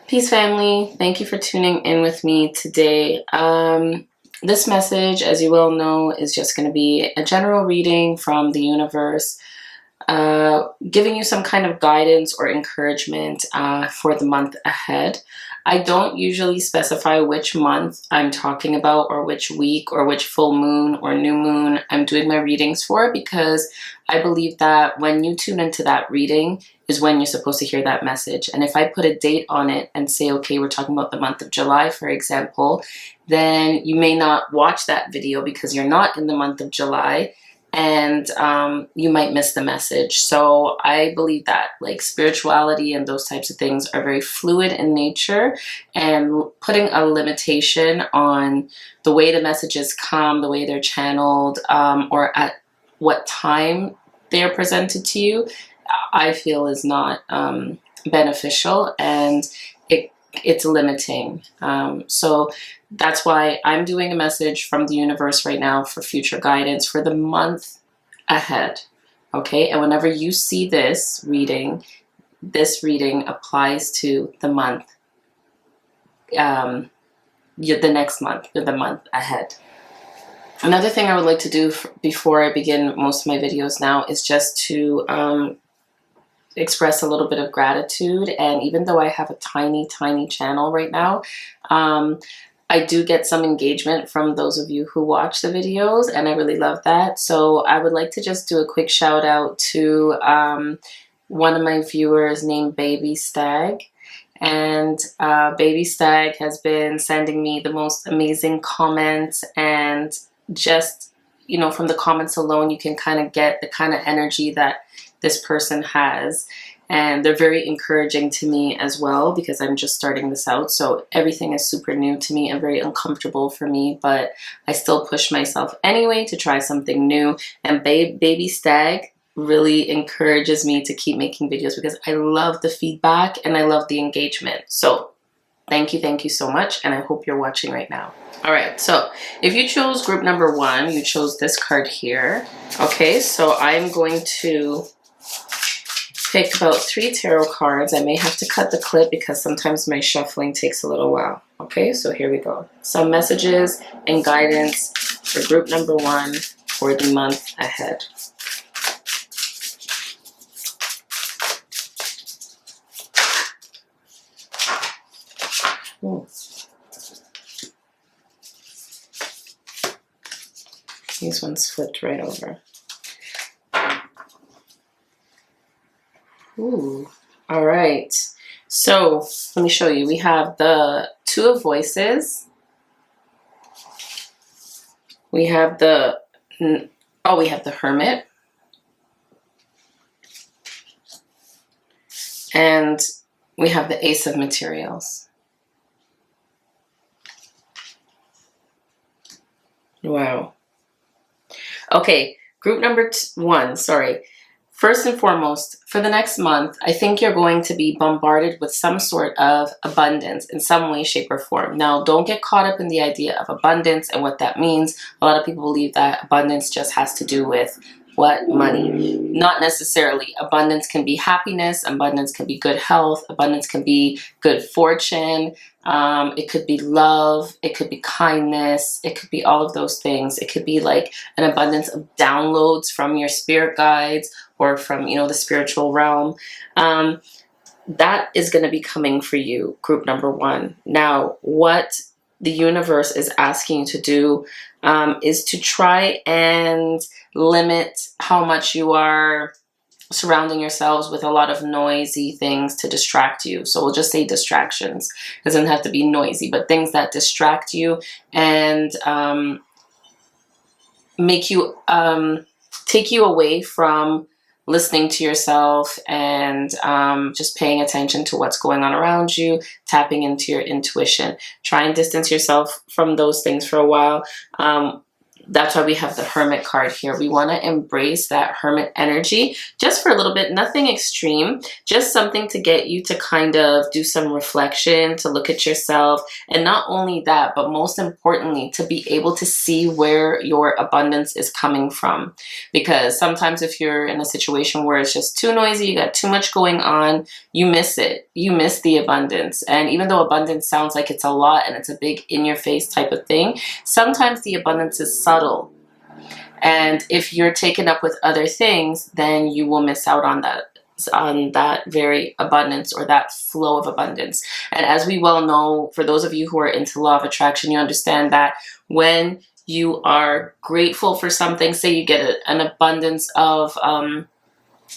Peace, family. Thank you for tuning in with me today. This message, as you well know, is just going to be a general reading from the universe, giving you some kind of guidance or encouragement for the month ahead. I don't usually specify which month I'm talking about, or which week, or which full moon or new moon I'm doing my readings for, because I believe that when you tune into that reading is when you're supposed to hear that message. And if I put a date on it and say, okay, we're talking about the month of July, for example, then you may not watch that video because you're not in the month of July, and you might miss the message. So I believe that like spirituality and those types of things are very fluid in nature, and putting a limitation on the way the messages come, the way they're channeled, or at what time they're presented to you, I feel is not beneficial, and it's limiting. So that's why I'm doing a message from the universe right now for future guidance for the month ahead. Okay, and whenever you see this reading applies to the month, the next month, or the month ahead. Another thing I would like to do before I begin most of my videos now is just to express a little bit of gratitude. And even though I have a tiny channel right now, I do get some engagement from those of you who watch the videos, and I really love that. So I would like to just do a quick shout out to one of my viewers named Baby Stag. And Baby Stag has been sending me the most amazing comments, and just, you know, from the comments alone, you can kind of get the kind of energy that this person has. And they're very encouraging to me as well, because I'm just starting this out. So everything is super new to me and very uncomfortable for me, but I still push myself anyway to try something new. And Baby Stag really encourages me to keep making videos, because I love the feedback and I love the engagement. So thank you so much, and I hope you're watching right now. All right, so if you chose group number 1, you chose this card here. Okay, so I'm going to pick about 3 tarot cards. I may have to cut the clip because sometimes my shuffling takes a little while. Okay, so here we go. Some messages and guidance for group number 1 for the month ahead. Ooh. These ones flipped right over. Ooh, all right. So let me show you. We have the Two of Voices. We have the Hermit. And we have the Ace of Materials. Wow. Okay, group number 1, sorry. First and foremost, for the next month, I think you're going to be bombarded with some sort of abundance in some way, shape, or form. Now, don't get caught up in the idea of abundance and what that means. A lot of people believe that abundance just has to do with what? Money. Not necessarily. Abundance can be happiness. Abundance can be good health. Abundance can be good fortune. It could be love. It could be kindness. It could be all of those things. It could be like an abundance of downloads from your spirit guides, or from, you know, the spiritual realm. That is going to be coming for you, group number 1. Now, what the universe is asking you to do is to try and limit how much you are surrounding yourselves with a lot of noisy things to distract you. So we'll just say distractions. It doesn't have to be noisy, but things that distract you and make you take you away from listening to yourself and just paying attention to what's going on around you, tapping into your intuition. Try and distance yourself from those things for a while. that's why we have the Hermit card here. We want to embrace that Hermit energy just for a little bit, nothing extreme, just something to get you to kind of do some reflection, to look at yourself. And not only that, but most importantly, to be able to see where your abundance is coming from. Because sometimes if you're in a situation where it's just too noisy, you got too much going on, you miss it. You miss the abundance. And even though abundance sounds like it's a lot and it's a big in your face type of thing, sometimes the abundance is subtle. And if you're taken up with other things, then you will miss out on that very abundance or that flow of abundance. And as we well know, for those of you who are into law of attraction, you understand that when you are grateful for something, say you get an abundance of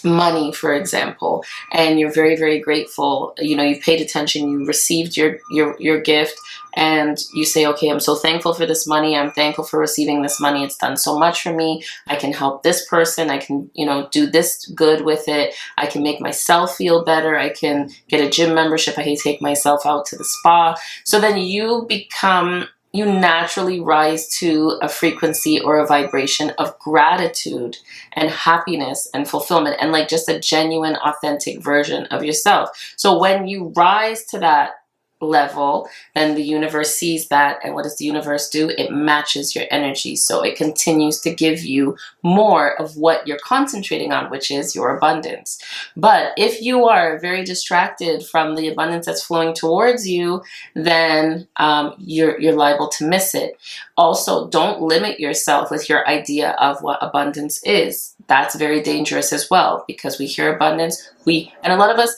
money, for example, and you're very, very grateful, you know, you've paid attention, you received your gift, and you say, okay, I'm so thankful for this money, I'm thankful for receiving this money, it's done so much for me, I can help this person, I can, you know, do this good with it, I can make myself feel better, I can get a gym membership, I can take myself out to the spa. So then you naturally rise to a frequency or a vibration of gratitude and happiness and fulfillment, and like just a genuine, authentic version of yourself. So when you rise to that level, then the universe sees that, and what does the universe do? It matches your energy, so it continues to give you more of what you're concentrating on, which is your abundance. But if you are very distracted from the abundance that's flowing towards you, then you're liable to miss it. Also, don't limit yourself with your idea of what abundance is. That's very dangerous as well, because we hear abundance, and a lot of us,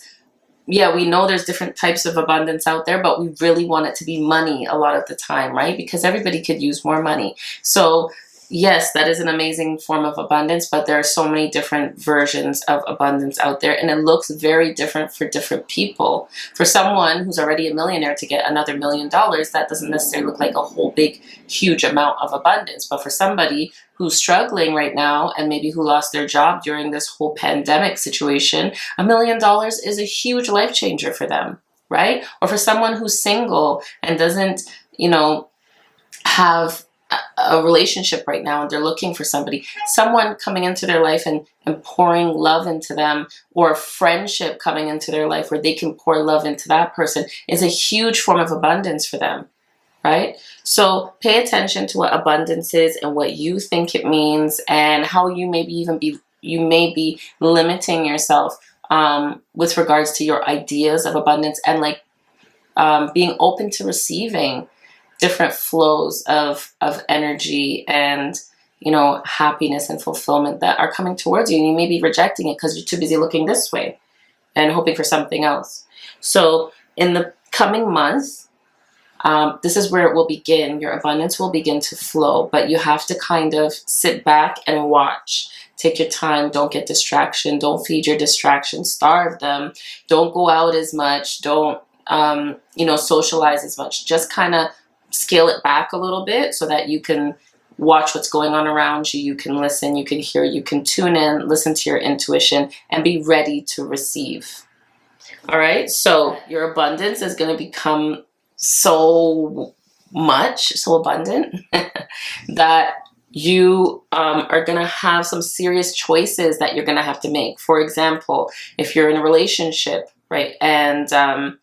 yeah, we know there's different types of abundance out there, but we really want it to be money a lot of the time, right? Because everybody could use more money. So yes, that is an amazing form of abundance, but there are so many different versions of abundance out there, and it looks very different for different people. For someone who's already a millionaire to get another $1 million, that doesn't necessarily look like a whole big, huge amount of abundance. But for somebody who's struggling right now and maybe who lost their job during this whole pandemic situation, $1 million is a huge life changer for them, right? Or for someone who's single and doesn't, you know, have a relationship right now and they're looking for somebody, someone coming into their life and pouring love into them, or a friendship coming into their life where they can pour love into that person, is a huge form of abundance for them, right? So pay attention to what abundance is and what you think it means, and how you may be limiting yourself with regards to your ideas of abundance, and like being open to receiving different flows of energy and, you know, happiness and fulfillment that are coming towards you. And you may be rejecting it because you're too busy looking this way and hoping for something else. So in the coming month, this is where it will begin. Your abundance will begin to flow, but you have to kind of sit back and watch. Take your time. Don't get distraction. Don't feed your distractions. Starve them. Don't go out as much. Don't, socialize as much. Just kind of scale it back a little bit so that you can watch what's going on around you. You can listen, you can hear, you can tune in, listen to your intuition, and be ready to receive. All right. So your abundance is going to become so abundant that you are going to have some serious choices that you're going to have to make. For example, if you're in a relationship, right, and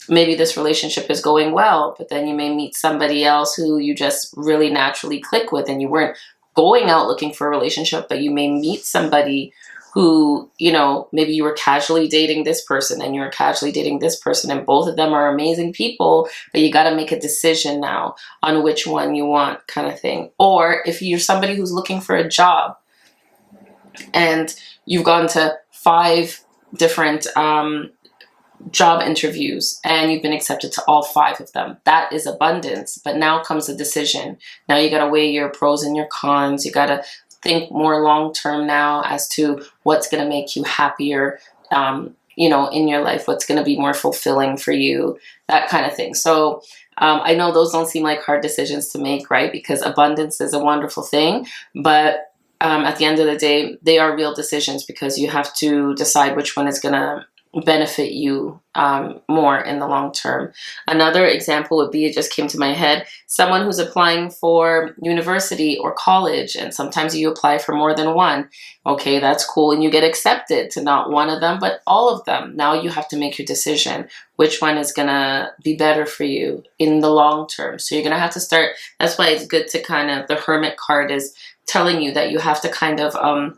maybe this relationship is going well, but then you may meet somebody else who you just really naturally click with, and you weren't going out looking for a relationship, but you may meet somebody who, you know, maybe you were casually dating this person and you were casually dating this person, and both of them are amazing people, but you got to make a decision now on which one you want, kind of thing. Or if you're somebody who's looking for a job and you've gone to 5 different job interviews and you've been accepted to all 5 of them, that is abundance. But now comes the decision. Now you got to weigh your pros and your cons. You got to think more long term now as to what's going to make you happier, in your life, what's going to be more fulfilling for you, that kind of thing. So I know those don't seem like hard decisions to make, right? Because abundance is a wonderful thing, but at the end of the day, they are real decisions, because you have to decide which one is going to benefit you more in the long term. Another example would be, it just came to my head, someone who's applying for university or college, and sometimes you apply for more than one. Okay, that's cool, and you get accepted to not one of them, but all of them. Now you have to make your decision. Which one is gonna be better for you in the long term? So you're gonna have to start, that's why it's good to kind of, the Hermit card is telling you that you have to kind of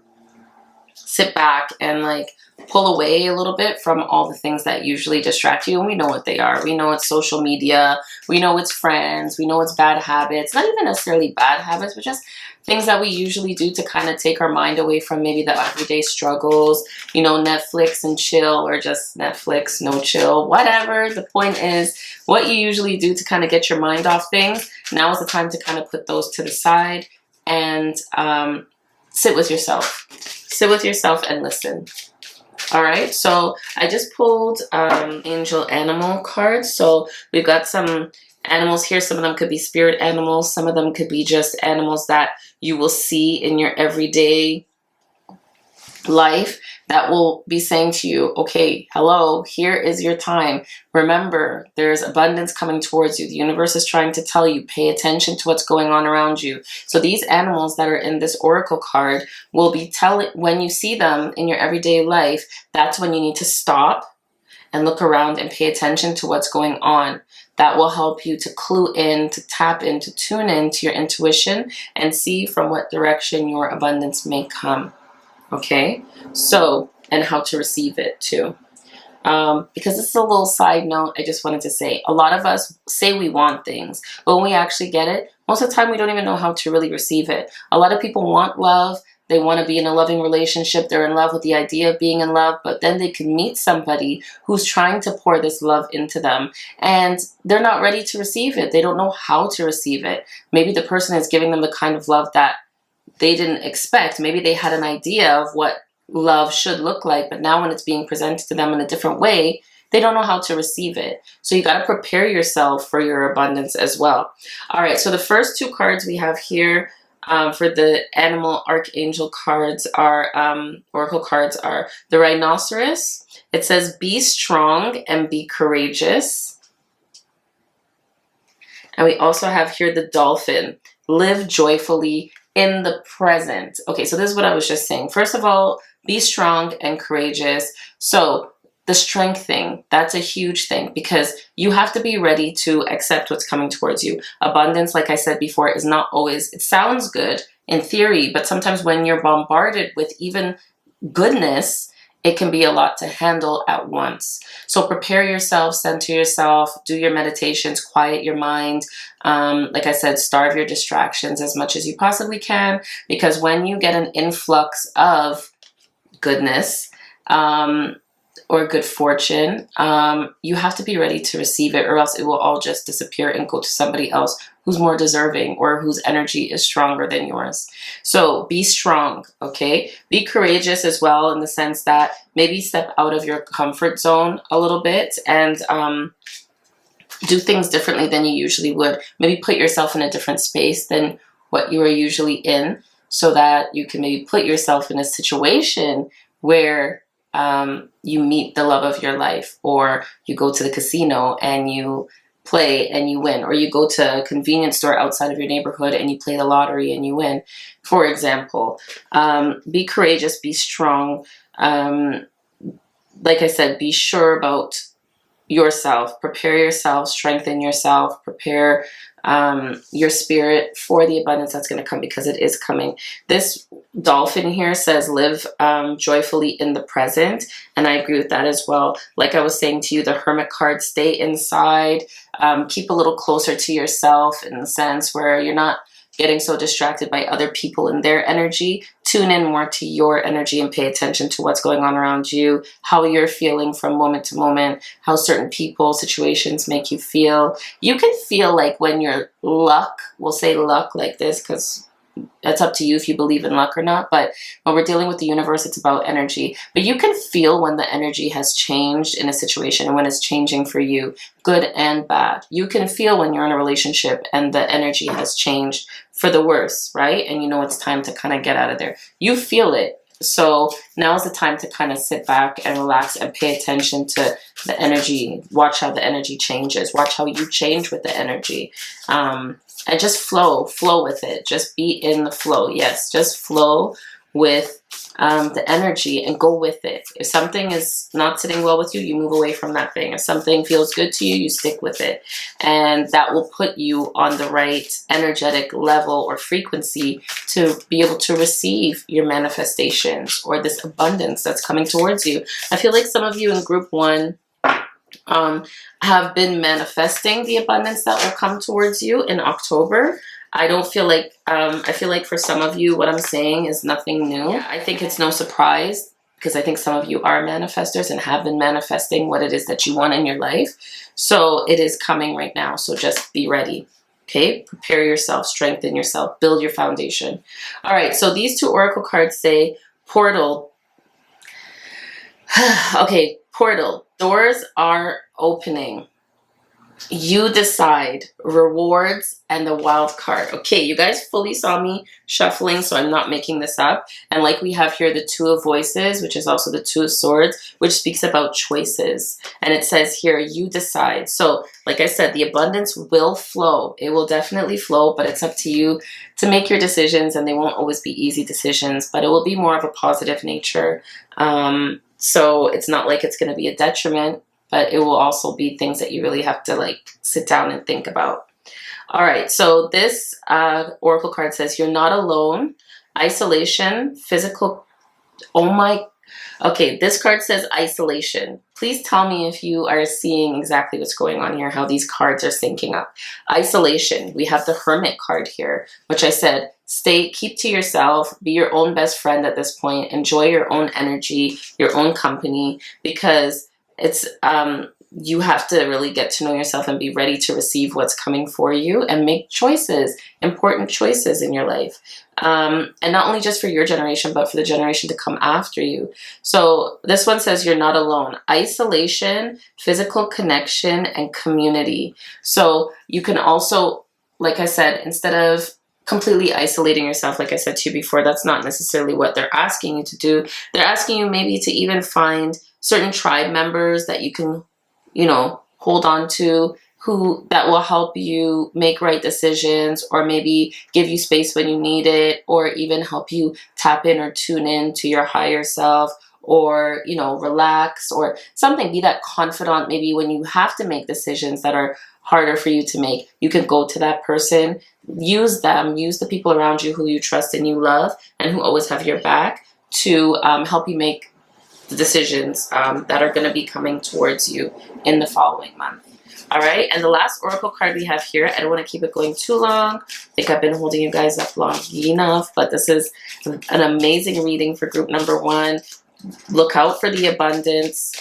sit back and like pull away a little bit from all the things that usually distract you. And we know what they are. We know it's social media. We know it's friends. We know it's bad habits. Not even necessarily bad habits, but just things that we usually do to kind of take our mind away from maybe the everyday struggles. You know, Netflix and chill, or just Netflix, no chill, whatever. The point is, what you usually do to kind of get your mind off things, now is the time to kind of put those to the side and sit with yourself. Sit with yourself and listen. All right, so I just pulled angel animal cards. So we've got some animals here. Some of them could be spirit animals. Some of them could be just animals that you will see in your everyday life that will be saying to you, okay, hello, here is your time. Remember, there's abundance coming towards you. The universe is trying to tell you, pay attention to what's going on around you. So these animals that are in this oracle card will be telling, when you see them in your everyday life, that's when you need to stop and look around and pay attention to what's going on. That will help you to clue in, to tap in, to tune in to your intuition and see from what direction your abundance may come. Okay, so, and how to receive it too. Because this is a little side note, I just wanted to say, a lot of us say we want things, but when we actually get it, most of the time we don't even know how to really receive it. A lot of people want love, they want to be in a loving relationship, they're in love with the idea of being in love, but then they can meet somebody who's trying to pour this love into them, and they're not ready to receive it. They don't know how to receive it. Maybe the person is giving them the kind of love that they didn't expect. Maybe they had an idea of what love should look like, but now when it's being presented to them in a different way, they don't know how to receive it. So you got to prepare yourself for your abundance as well. All right, so the first two cards we have here for the animal archangel cards are, oracle cards are the rhinoceros. It says, be strong and be courageous. And we also have here the dolphin, live joyfully in the present. Okay, so this is what I was just saying. First of all, be strong and courageous. So the strength thing, that's a huge thing, because you have to be ready to accept what's coming towards you. Abundance, like I said before, is not always, it sounds good in theory, but sometimes when you're bombarded with even goodness, it can be a lot to handle at once. So prepare yourself, center yourself, do your meditations, quiet your mind. Like I said, starve your distractions as much as you possibly can, because when you get an influx of goodness or good fortune, you have to be ready to receive it, or else it will all just disappear and go to somebody else who's more deserving or whose energy is stronger than yours. So be strong, okay? Be courageous as well, in the sense that maybe step out of your comfort zone a little bit and do things differently than you usually would. Maybe put yourself in a different space than what you are usually in, so that you can maybe put yourself in a situation where you meet the love of your life, or you go to the casino and you play and you win, or you go to a convenience store outside of your neighborhood and you play the lottery and you win, for example. Be courageous, be strong. Like I said, be sure about yourself, prepare yourself, strengthen yourself, prepare your spirit for the abundance that's going to come, because it is coming. This dolphin here says live joyfully in the present, and I agree with that as well. Like I was saying to you, the Hermit card, stay inside, keep a little closer to yourself, in the sense where you're not getting so distracted by other people and their energy. Tune in more to your energy and pay attention to what's going on around you, how you're feeling from moment to moment, how certain people, situations make you feel. You can feel like when your luck, we'll say luck like this, because that's up to you if you believe in luck or not, but when we're dealing with the universe, it's about energy. But you can feel when the energy has changed in a situation and when it's changing for you, good and bad. You can feel when you're in a relationship and the energy has changed for the worse, right? And you know it's time to kind of get out of there. You feel it. So now's the time to kind of sit back and relax and pay attention to the energy. Watch how the energy changes. Watch how you change with the energy. And just flow with it. Just be in the flow. Yes, just flow with the energy and go with it. If something is not sitting well with you, you move away from that thing. If something feels good to you, you stick with it. And that will put you on the right energetic level or frequency to be able to receive your manifestations or this abundance that's coming towards you. I feel like some of you in group 1 have been manifesting the abundance that will come towards you in October. I don't feel like, I feel like for some of you, what I'm saying is nothing new. Yeah, I think it's no surprise because I think some of you are manifestors and have been manifesting what it is that you want in your life. So it is coming right now. So just be ready. Okay, prepare yourself, strengthen yourself, build your foundation. All right, so these 2 oracle cards say portal. Okay, portal. Doors are opening. You decide. Rewards and the wild card. Okay, you guys fully saw me shuffling, so I'm not making this up. And like we have here the 2 of voices, which is also the 2 of swords, which speaks about choices. And it says here, you decide. So like I said, the abundance will flow. It will definitely flow, but it's up to you to make your decisions, and they won't always be easy decisions, but it will be more of a positive nature. So it's not like it's going to be a detriment, but it will also be things that you really have to like sit down and think about. All right, so this oracle card says you're not alone. Isolation, physical. Oh my. Okay, this card says isolation. Please tell me if you are seeing exactly what's going on here, how these cards are syncing up. Isolation. We have the Hermit card here, which I said, keep to yourself, be your own best friend at this point, enjoy your own energy, your own company, because it's you have to really get to know yourself and be ready to receive what's coming for you and make choices, important choices in your life. And not only just for your generation, but for the generation to come after you. So this one says you're not alone. Isolation, physical connection, and community. So you can also, like I said, instead of completely isolating yourself, like I said to you before, that's not necessarily what they're asking you to do. They're asking you maybe to even find certain tribe members that you can, you know, hold on to, who that will help you make right decisions, or maybe give you space when you need it, or even help you tap in or tune in to your higher self, or, you know, relax or something. Be that confidant maybe when you have to make decisions that are harder for you to make. You can go to that person, use them, use the people around you who you trust and you love and who always have your back to help you make the decisions that are going to be coming towards you in the following month. All right, and the last oracle card we have here, I don't want to keep it going too long. I think I've been holding you guys up long enough, but this is an amazing reading for group number 1. Look out for the abundance.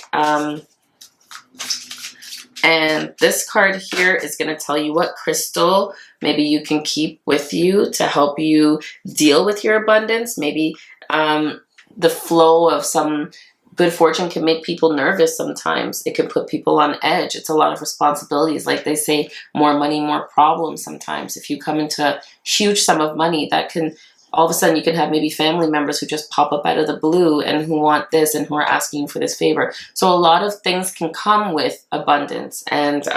And this card here is going to tell you what crystal maybe you can keep with you to help you deal with your abundance. Maybe the flow of some good fortune can make people nervous sometimes. It can put people on edge. It's a lot of responsibilities. Like they say, more money, more problems sometimes. If you come into a huge sum of money, that can, all of a sudden you can have maybe family members who just pop up out of the blue and who want this and who are asking you for this favor. So a lot of things can come with abundance, and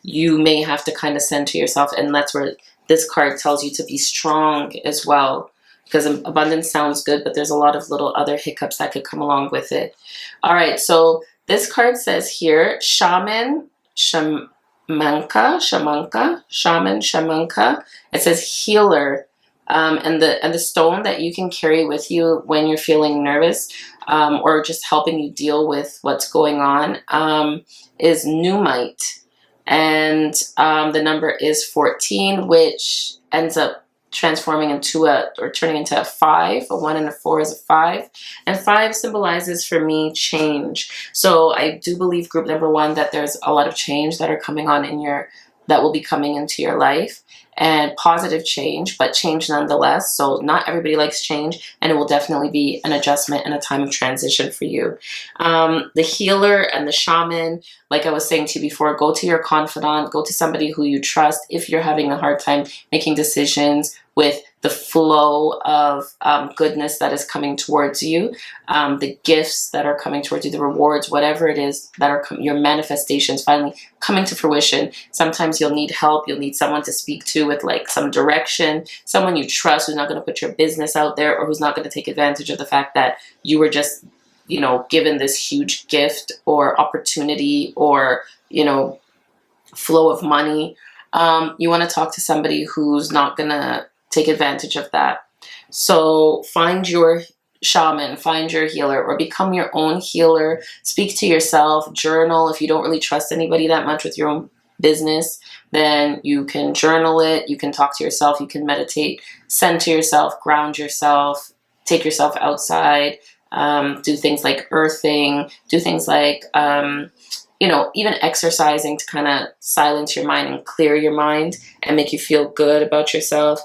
you may have to kind of center yourself. And that's where this card tells you to be strong as well. Because abundance sounds good, but there's a lot of little other hiccups that could come along with it. All right, so this card says here, shaman, shamanka. It says healer, and the stone that you can carry with you when you're feeling nervous, or just helping you deal with what's going on, is Numite, and the number is 14, which ends up transforming into turning into a 5. A 1 and a 4 is a 5, and 5 symbolizes for me change. So I do believe group number 1 that there's a lot of change that are coming on that will be coming into your life, and positive change, but change nonetheless. So not everybody likes change, and it will definitely be an adjustment and a time of transition for you. The healer and the shaman, like I was saying to you before, go to your confidant, go to somebody who you trust if you're having a hard time making decisions with the flow of goodness that is coming towards you, the gifts that are coming towards you, the rewards, whatever it is that are your manifestations finally coming to fruition. Sometimes you'll need help. You'll need someone to speak to with like some direction, someone you trust who's not going to put your business out there, or who's not going to take advantage of the fact that you were just, you know, given this huge gift or opportunity or, you know, flow of money. You want to talk to somebody who's not going to take advantage of that. So find your shaman, find your healer, or become your own healer. Speak to yourself, journal. If you don't really trust anybody that much with your own business, then you can journal it. You can talk to yourself. You can meditate, center yourself, ground yourself, take yourself outside, do things like earthing, do things like, you know, even exercising to kind of silence your mind and clear your mind and make you feel good about yourself.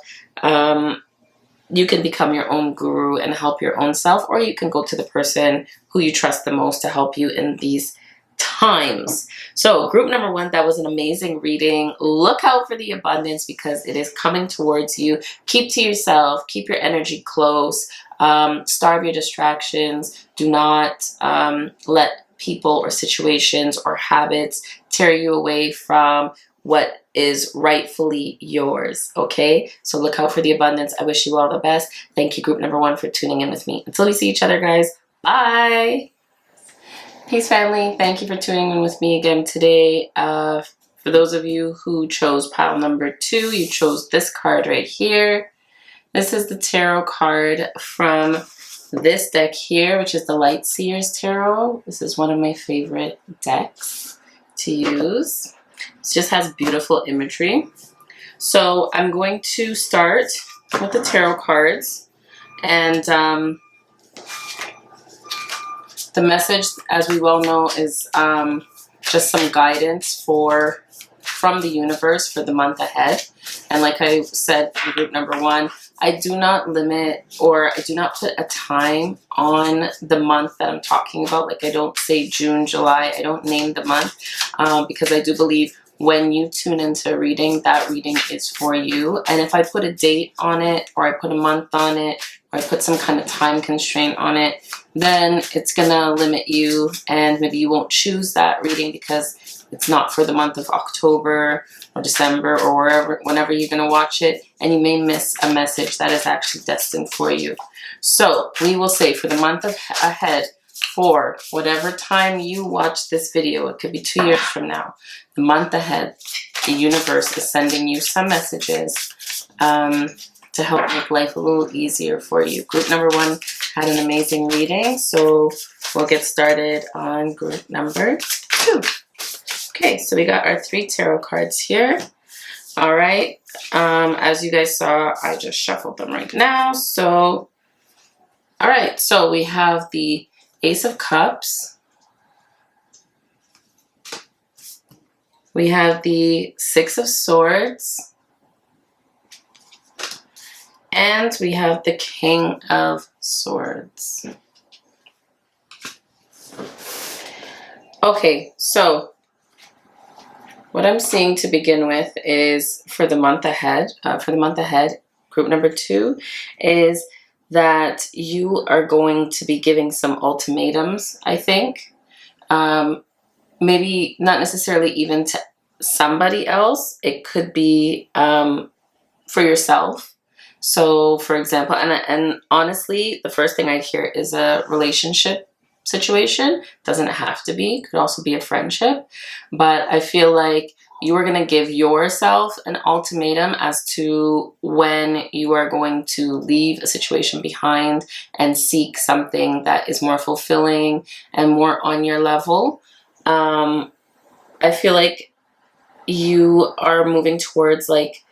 You can become your own guru and help your own self, or you can go to the person who you trust the most to help you in these times. So group number 1, that was an amazing reading. Look out for the abundance because it is coming towards you. Keep to yourself, keep your energy close, starve your distractions. Do not let people or situations or habits tear you away from what is rightfully yours. Okay, so look out for the abundance. I wish you all the best. Thank you, group number 1, for tuning in with me. Until we see each other, guys, bye. Peace, family. Thank you for tuning in with me again today. For those of you who chose pile number 2, you chose this card right here. This is the tarot card from this deck here, which is the Light Seers Tarot. This is one of my favorite decks to use. It just has beautiful imagery. So I'm going to start with the tarot cards, and the message, as we well know, is just some guidance from the universe for the month ahead. And like I said in group number 1, I do not limit, or I do not put a time on the month that I'm talking about. Like, I don't say June, July. I don't name the month because I do believe when you tune into a reading, that reading is for you. And if I put a date on it, or I put a month on it, or I put some kind of time constraint on it, then it's going to limit you, and maybe you won't choose that reading because it's not for the month of October or December or whenever you're going to watch it, and you may miss a message that is actually destined for you. So we will say for the month ahead, for whatever time you watch this video, it could be 2 years from now, the month ahead, the universe is sending you some messages to help make life a little easier for you. Group number 1 had an amazing reading, so we'll get started on group number 2. Okay, so we got our 3 tarot cards here. All right, as you guys saw, I just shuffled them right now. So, all right, so we have the Ace of Cups. We have the Six of Swords. And we have the King of Swords. Okay, so what I'm seeing to begin with is for the month ahead, group number 2 is that you are going to be giving some ultimatums, I think. Maybe not necessarily even to somebody else. It could be for yourself. So, for example, and honestly, the first thing I'd hear is a relationship situation. Doesn't have to be. Could also be a friendship. But I feel like you are going to give yourself an ultimatum as to when you are going to leave a situation behind and seek something that is more fulfilling and more on your level. I feel like you are moving towards like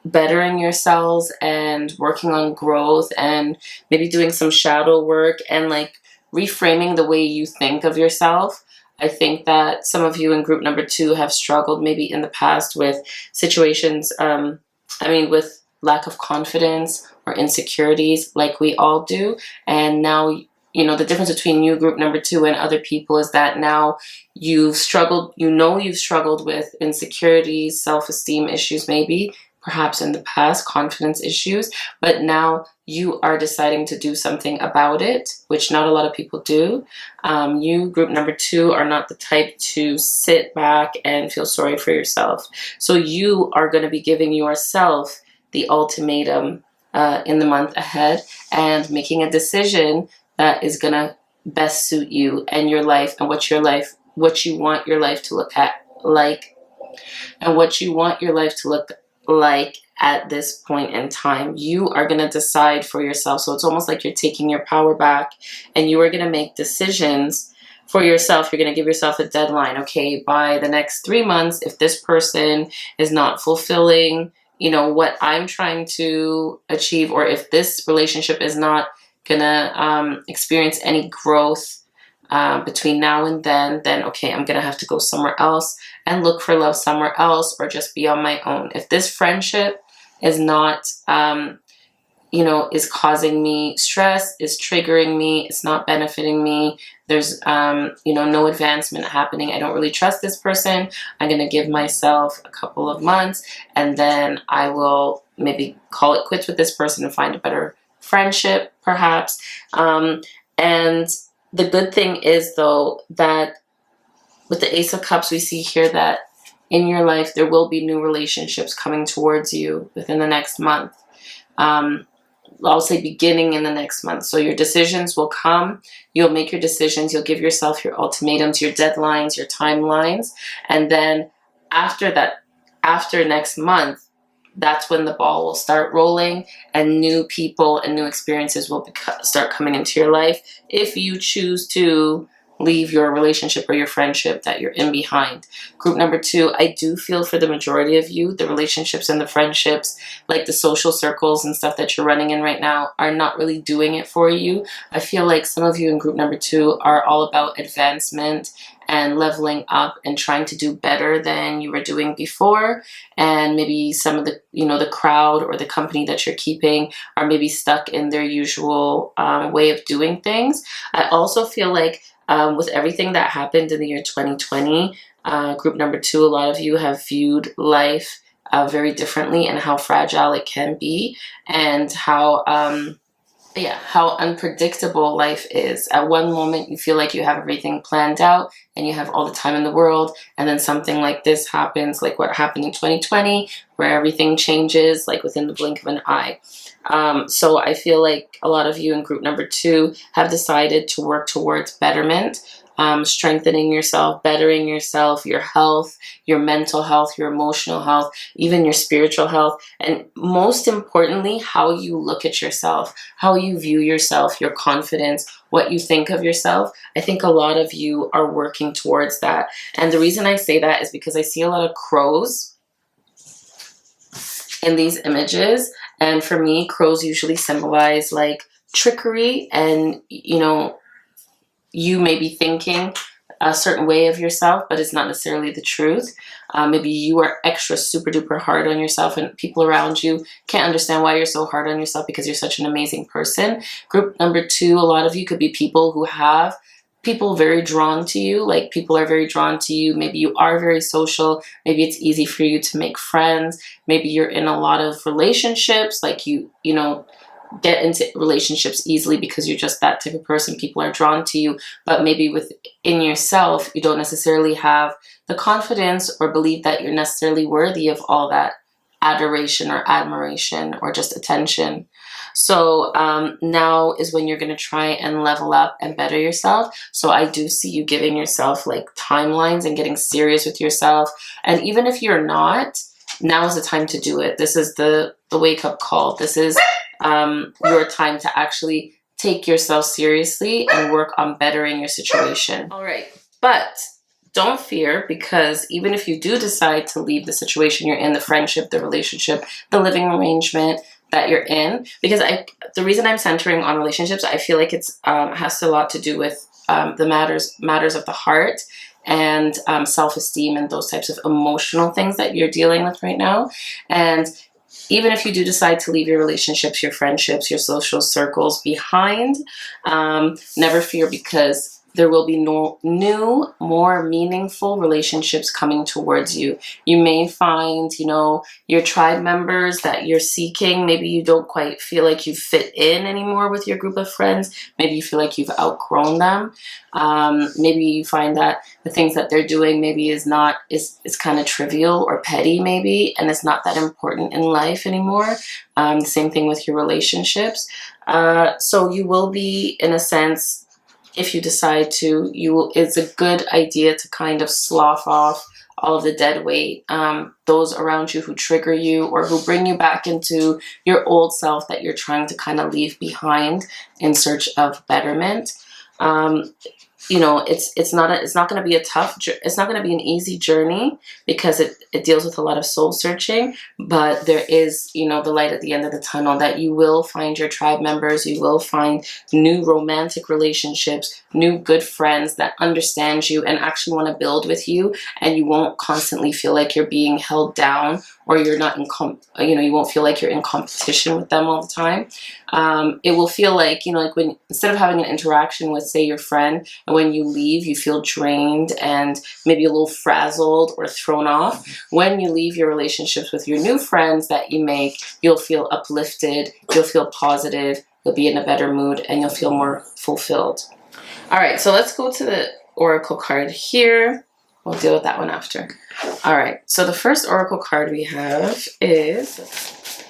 bettering yourselves and working on growth and maybe doing some shadow work and like reframing the way you think of yourself. I think that some of you in group number 2 have struggled maybe in the past with situations, with lack of confidence or insecurities like we all do. And now, you know, the difference between you, group number 2, and other people is that now you've struggled with insecurities, self-esteem issues maybe, perhaps in the past, confidence issues, but now you are deciding to do something about it, which not a lot of people do. You, group number 2, are not the type to sit back and feel sorry for yourself. So you are going to be giving yourself the ultimatum in the month ahead and making a decision that is going to best suit you and your life and what you want your life to look like at this point in time. You are going to decide for yourself. So it's almost like you're taking your power back, and you are going to make decisions for yourself. You're going to give yourself a deadline. Okay, by the next 3 months, if this person is not fulfilling, what I'm trying to achieve, or if this relationship is not going to experience any growth between now and then okay, I'm going to have to go somewhere else and look for love somewhere else, or just be on my own. If this friendship is not, is causing me stress, is triggering me, it's not benefiting me, there's, no advancement happening, I don't really trust this person, I'm going to give myself a couple of months, and then I will maybe call it quits with this person and find a better friendship, perhaps. And the good thing is, though, that with the Ace of Cups, we see here that in your life, there will be new relationships coming towards you within the next month. I'll say beginning in the next month. So your decisions will come. You'll make your decisions. You'll give yourself your ultimatums, your deadlines, your timelines. And then after that, after next month, that's when the ball will start rolling and new people and new experiences will start coming into your life if you choose to leave your relationship or your friendship that you're in behind. Group number 2, I do feel for the majority of you, the relationships and the friendships, like the social circles and stuff that you're running in right now, are not really doing it for you. I feel like some of you in group number 2 are all about advancement and leveling up and trying to do better than you were doing before. And maybe some of the, the crowd or the company that you're keeping are maybe stuck in their usual way of doing things. I also feel like with everything that happened in the year 2020, group number 2, a lot of you have viewed life very differently, and how fragile it can be, and how unpredictable life is. At one moment, you feel like you have everything planned out and you have all the time in the world, and then something like this happens, like what happened in 2020, where everything changes like within the blink of an eye. So I feel like a lot of you in group number 2 have decided to work towards betterment, strengthening yourself, bettering yourself, your health, your mental health, your emotional health, even your spiritual health, and most importantly, how you look at yourself, how you view yourself, your confidence, what you think of yourself. I think a lot of you are working towards that. And the reason I say that is because I see a lot of crows in these images. And for me, crows usually symbolize like trickery, and you may be thinking a certain way of yourself, but it's not necessarily the truth. Maybe you are extra super duper hard on yourself, and people around you can't understand why you're so hard on yourself because you're such an amazing person. Group number 2, a lot of you could be people who have people very drawn to you, like people are very drawn to you. Maybe you are very social. Maybe it's easy for you to make friends. Maybe you're in a lot of relationships, like you get into relationships easily because you're just that type of person. People are drawn to you, but maybe within yourself, you don't necessarily have the confidence or believe that you're necessarily worthy of all that adoration or admiration or just attention. So now is when you're going to try and level up and better yourself. So I do see you giving yourself like timelines and getting serious with yourself. And even if you're not, now is the time to do it. This is the wake up call. This is your time to actually take yourself seriously and work on bettering your situation. All right, but don't fear, because even if you do decide to leave the situation you're in, the friendship, the relationship, the living arrangement that you're in, because the reason I'm centering on relationships, I feel like it's has a lot to do with the matters of the heart and self-esteem and those types of emotional things that you're dealing with right now. And even if you do decide to leave your relationships, your friendships, your social circles behind, never fear, because there will be no new, more meaningful relationships coming towards you. You may find, you know, your tribe members that you're seeking. Maybe you don't quite feel like you fit in anymore with your group of friends. Maybe you feel like you've outgrown them. Maybe you find that the things that they're doing maybe is kind of trivial or petty, maybe, and it's not that important in life anymore. The same thing with your relationships. So you will be, in a sense, if you decide to, it's a good idea to kind of slough off all of the dead weight, those around you who trigger you or who bring you back into your old self that you're trying to kind of leave behind in search of betterment. You know, it's not going to be it's not going to be an easy journey, because it deals with a lot of soul searching, but there is, you know, the light at the end of the tunnel, that you will find your tribe members, you will find new romantic relationships, new good friends that understand you and actually want to build with you, and you won't constantly feel like you're being held down, or you're not you won't feel like you're in competition with them all the time. It will feel like, you know, like when, instead of having an interaction with, say, your friend, and when you leave, you feel drained and maybe a little frazzled or thrown off. When you leave your relationships with your new friends that you make, you'll feel uplifted, you'll feel positive, you'll be in a better mood, and you'll feel more fulfilled. All right, so let's go to the oracle card here. We'll deal with that one after. All right, so the first oracle card we have is...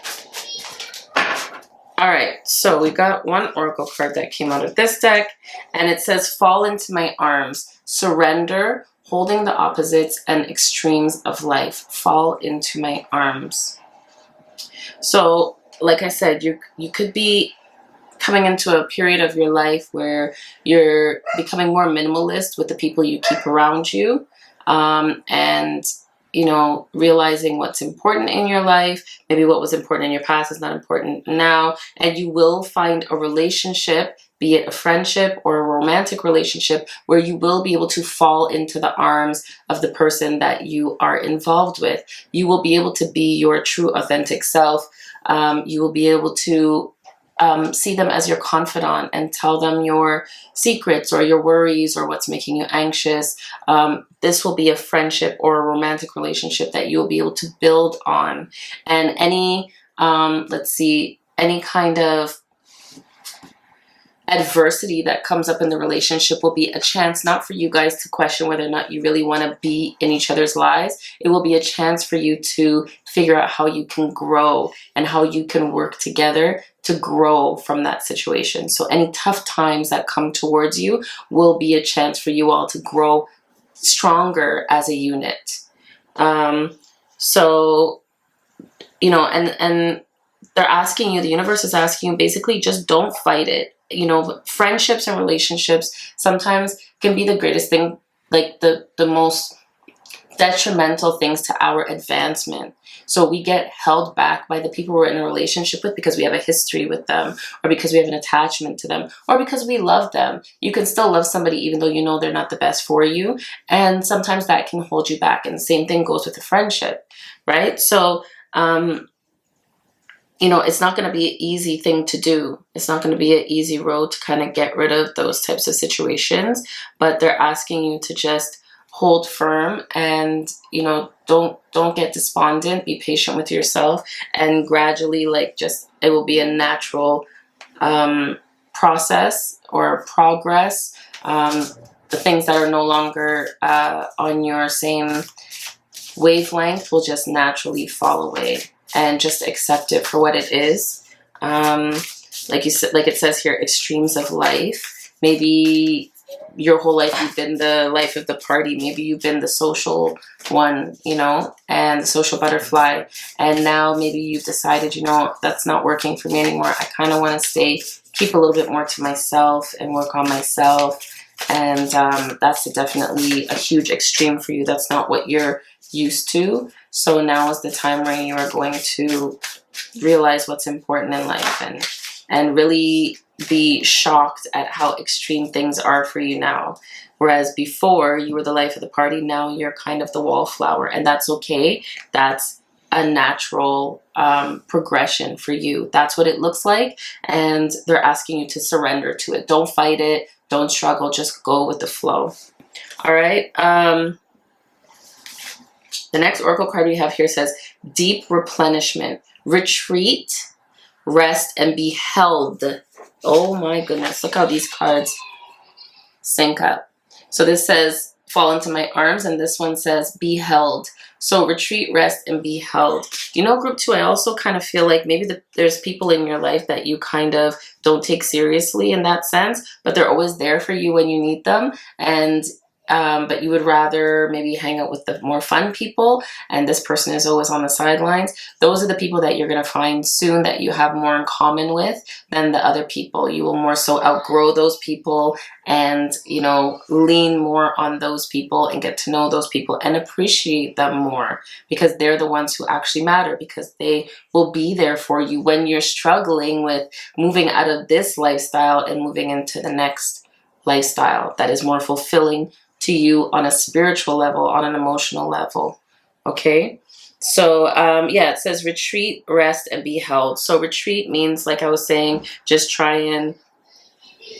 All right, so we got one oracle card that came out of this deck, and it says, fall into my arms, surrender, holding the opposites and extremes of life. Fall into my arms. So, like I said, you could be coming into a period of your life where you're becoming more minimalist with the people you keep around you, and, you know, realizing what's important in your life. Maybe what was important in your past is not important now, and you will find a relationship, be it a friendship or a romantic relationship, where you will be able to fall into the arms of the person that you are involved with. You will be able to be your true, authentic self. You will be able to see them as your confidant and tell them your secrets or your worries or what's making you anxious. This will be a friendship or a romantic relationship that you'll be able to build on. And any, any kind of adversity that comes up in the relationship will be a chance not for you guys to question whether or not you really want to be in each other's lives. It will be a chance for you to figure out how you can grow and how you can work together to grow from that situation. So any tough times that come towards you will be a chance for you all to grow stronger as a unit. So, you know, and they're asking you, the universe is asking you, basically just don't fight it. You know, friendships and relationships sometimes can be the greatest thing, like the most detrimental things to our advancement. So we get held back by the people we're in a relationship with because we have a history with them, or because we have an attachment to them, or because we love them. You can still love somebody even though you know they're not the best for you, and sometimes that can hold you back. And the same thing goes with a friendship, right? So you know, it's not going to be an easy thing to do. It's not going to be an easy road to kind of get rid of those types of situations, but they're asking you to just hold firm and, you know, don't get despondent. Be patient with yourself, and gradually, like, just, it will be a natural process or progress. The things that are no longer on your same wavelength will just naturally fall away, and just accept it for what it is. Like you said, like it says here, extremes of life. Maybe your whole life you've been the life of the party. Maybe you've been the social one, you know, and the social butterfly. And now maybe you've decided, you know, that's not working for me anymore. I kind of want to keep a little bit more to myself and work on myself. And that's definitely a huge extreme for you. That's not what you're used to. So now is the time where you are going to realize what's important in life, and really be shocked at how extreme things are for you now. Whereas before you were the life of the party, now you're kind of the wallflower, and that's okay. That's a natural progression for you. That's what it looks like, and they're asking you to surrender to it. Don't fight it. Don't struggle. Just go with the flow. All right. The next oracle card we have here says deep replenishment, retreat, rest, and be held. Oh my goodness. Look how these cards sync up. So this says fall into my arms, and this one says be held. So retreat, rest, and be held. You know, group 2, I also kind of feel like maybe there's people in your life that you kind of don't take seriously in that sense, but they're always there for you when you need them. And but you would rather maybe hang out with the more fun people, and this person is always on the sidelines. Those are the people that you're going to find soon that you have more in common with than the other people. You will more so outgrow those people and, you know, lean more on those people and get to know those people and appreciate them more, because they're the ones who actually matter, because they will be there for you when you're struggling with moving out of this lifestyle and moving into the next lifestyle that is more fulfilling to you on a spiritual level, on an emotional level. Okay, so yeah, it says retreat, rest, and be held. So retreat means, like I was saying, just you're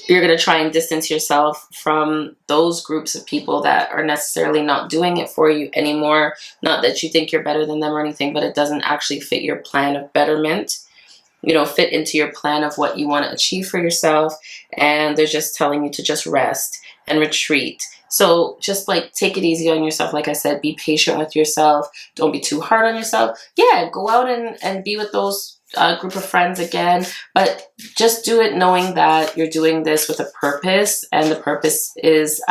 going to try and distance yourself from those groups of people that are necessarily not doing it for you anymore. Not that you think you're better than them or anything, but it doesn't actually fit your plan of betterment, you know, fit into your plan of what you want to achieve for yourself. And they're just telling you to just rest and retreat. So just like take it easy on yourself. Like I said, be patient with yourself. Don't be too hard on yourself. Yeah, go out and be with those group of friends again, but just do it knowing that you're doing this with a purpose, and the purpose is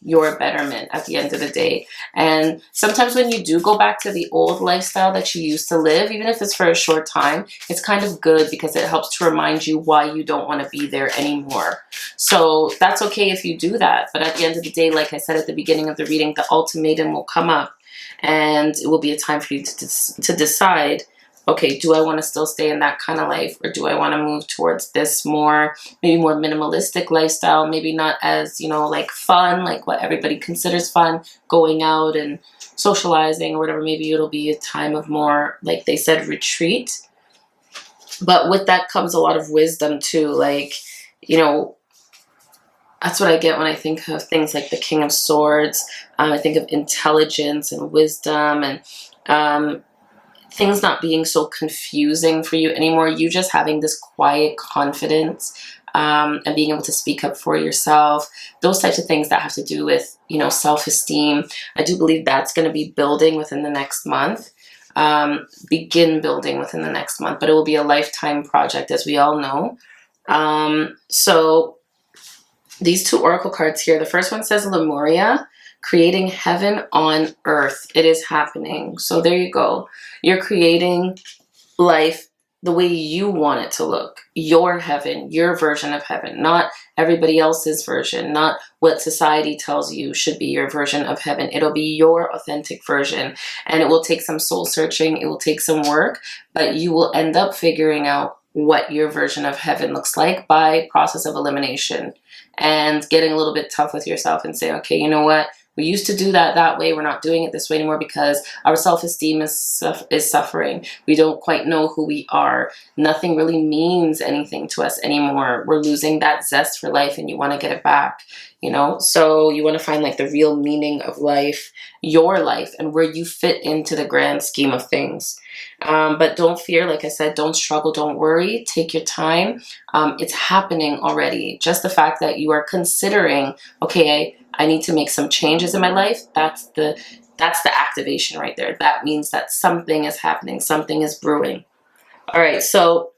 your betterment at the end of the day. And sometimes when you do go back to the old lifestyle that you used to live, even if it's for a short time, it's kind of good because it helps to remind you why you don't want to be there anymore. So that's okay if you do that, but at the end of the day, like I said at the beginning of the reading, the ultimatum will come up, and it will be a time for you to decide, okay, do I want to still stay in that kind of life, or do I want to move towards this maybe more minimalistic lifestyle, maybe not as, you know, like fun, like what everybody considers fun, going out and socializing or whatever. Maybe it'll be a time of more, like they said, retreat. But with that comes a lot of wisdom too. Like, you know, that's what I get when I think of things like the King of Swords. I think of intelligence and wisdom, and things not being so confusing for you anymore. You just having this quiet confidence, and being able to speak up for yourself. Those types of things that have to do with, you know, self-esteem. I do believe that's going to be building within the next month. Begin building within the next month, but it will be a lifetime project, as we all know. So these two oracle cards here, the first one says Lemuria, creating heaven on earth. It is happening. So there you go. You're creating life the way you want it to look. Your heaven, your version of heaven, not everybody else's version, not what society tells you should be your version of heaven. It'll be your authentic version, and it will take some soul searching. It will take some work, but you will end up figuring out what your version of heaven looks like by process of elimination, and getting a little bit tough with yourself and saying, okay, you know what? We used to do that way. We're not doing it this way anymore because our self-esteem is suffering. We don't quite know who we are. Nothing really means anything to us anymore. We're losing that zest for life, and you want to get it back, you know? So you want to find like the real meaning of life, your life, and where you fit into the grand scheme of things. But don't fear. Like I said, don't struggle. Don't worry. Take your time. It's happening already. Just the fact that you are considering, okay, I need to make some changes in my life. That's the activation right there. That means that something is happening. Something is brewing. All right. So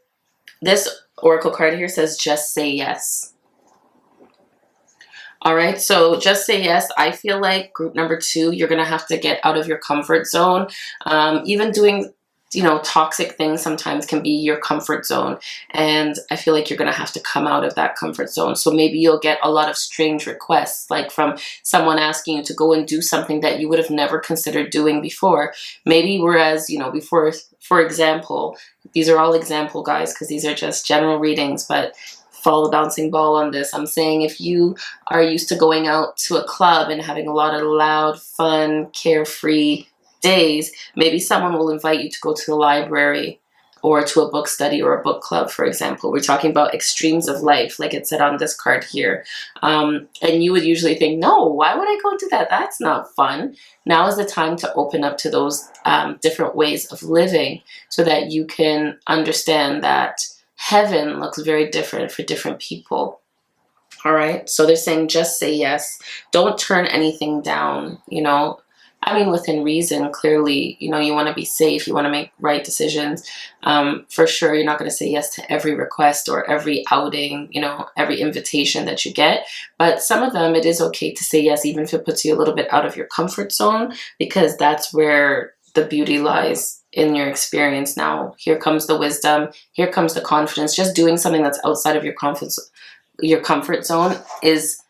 this oracle card here says, just say yes. All right. So just say yes. I feel like group number 2, you're going to have to get out of your comfort zone. Even doing, you know, toxic things sometimes can be your comfort zone. And I feel like you're going to have to come out of that comfort zone. So maybe you'll get a lot of strange requests, like from someone asking you to go and do something that you would have never considered doing before. Maybe whereas, you know, before, for example, these are all example, guys, because these are just general readings, but follow the bouncing ball on this. I'm saying if you are used to going out to a club and having a lot of loud, fun, carefree days, maybe someone will invite you to go to the library or to a book study or a book club, for example. We're talking about extremes of life, like it said on this card here. And you would usually think, no, why would I go do that? That's not fun. Now is the time to open up to those different ways of living so that you can understand that heaven looks very different for different people. All right. So they're saying just say yes. Don't turn anything down, you know. I mean, within reason, clearly, you know, you want to be safe. You want to make right decisions. For sure, you're not going to say yes to every request or every outing, you know, every invitation that you get. But some of them, it is okay to say yes, even if it puts you a little bit out of your comfort zone, because that's where the beauty lies in your experience. Now, here comes the wisdom. Here comes the confidence. Just doing something that's outside of your comfort zone is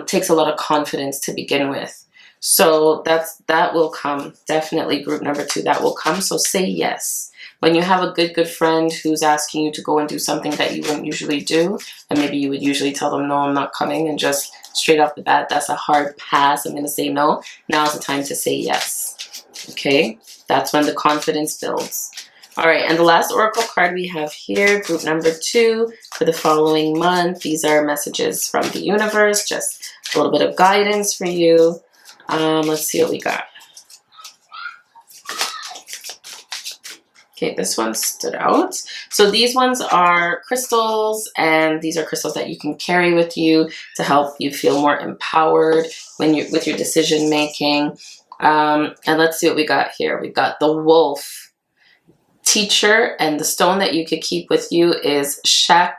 takes a lot of confidence to begin with. So that will come. Definitely group number 2, that will come. So say yes. When you have a good friend who's asking you to go and do something that you wouldn't usually do, and maybe you would usually tell them, no, I'm not coming, and just straight off the bat, that's a hard pass, I'm going to say no. Now's the time to say yes. Okay? That's when the confidence builds. All right, and the last oracle card we have here, group number 2, for the following month. These are messages from the universe, just a little bit of guidance for you. Let's see what we got. Okay, this one stood out. So these ones are crystals, and these are crystals that you can carry with you to help you feel more empowered when you're with your decision making. And let's see what we got here. We got the wolf teacher, and the stone that you could keep with you is Shatukite.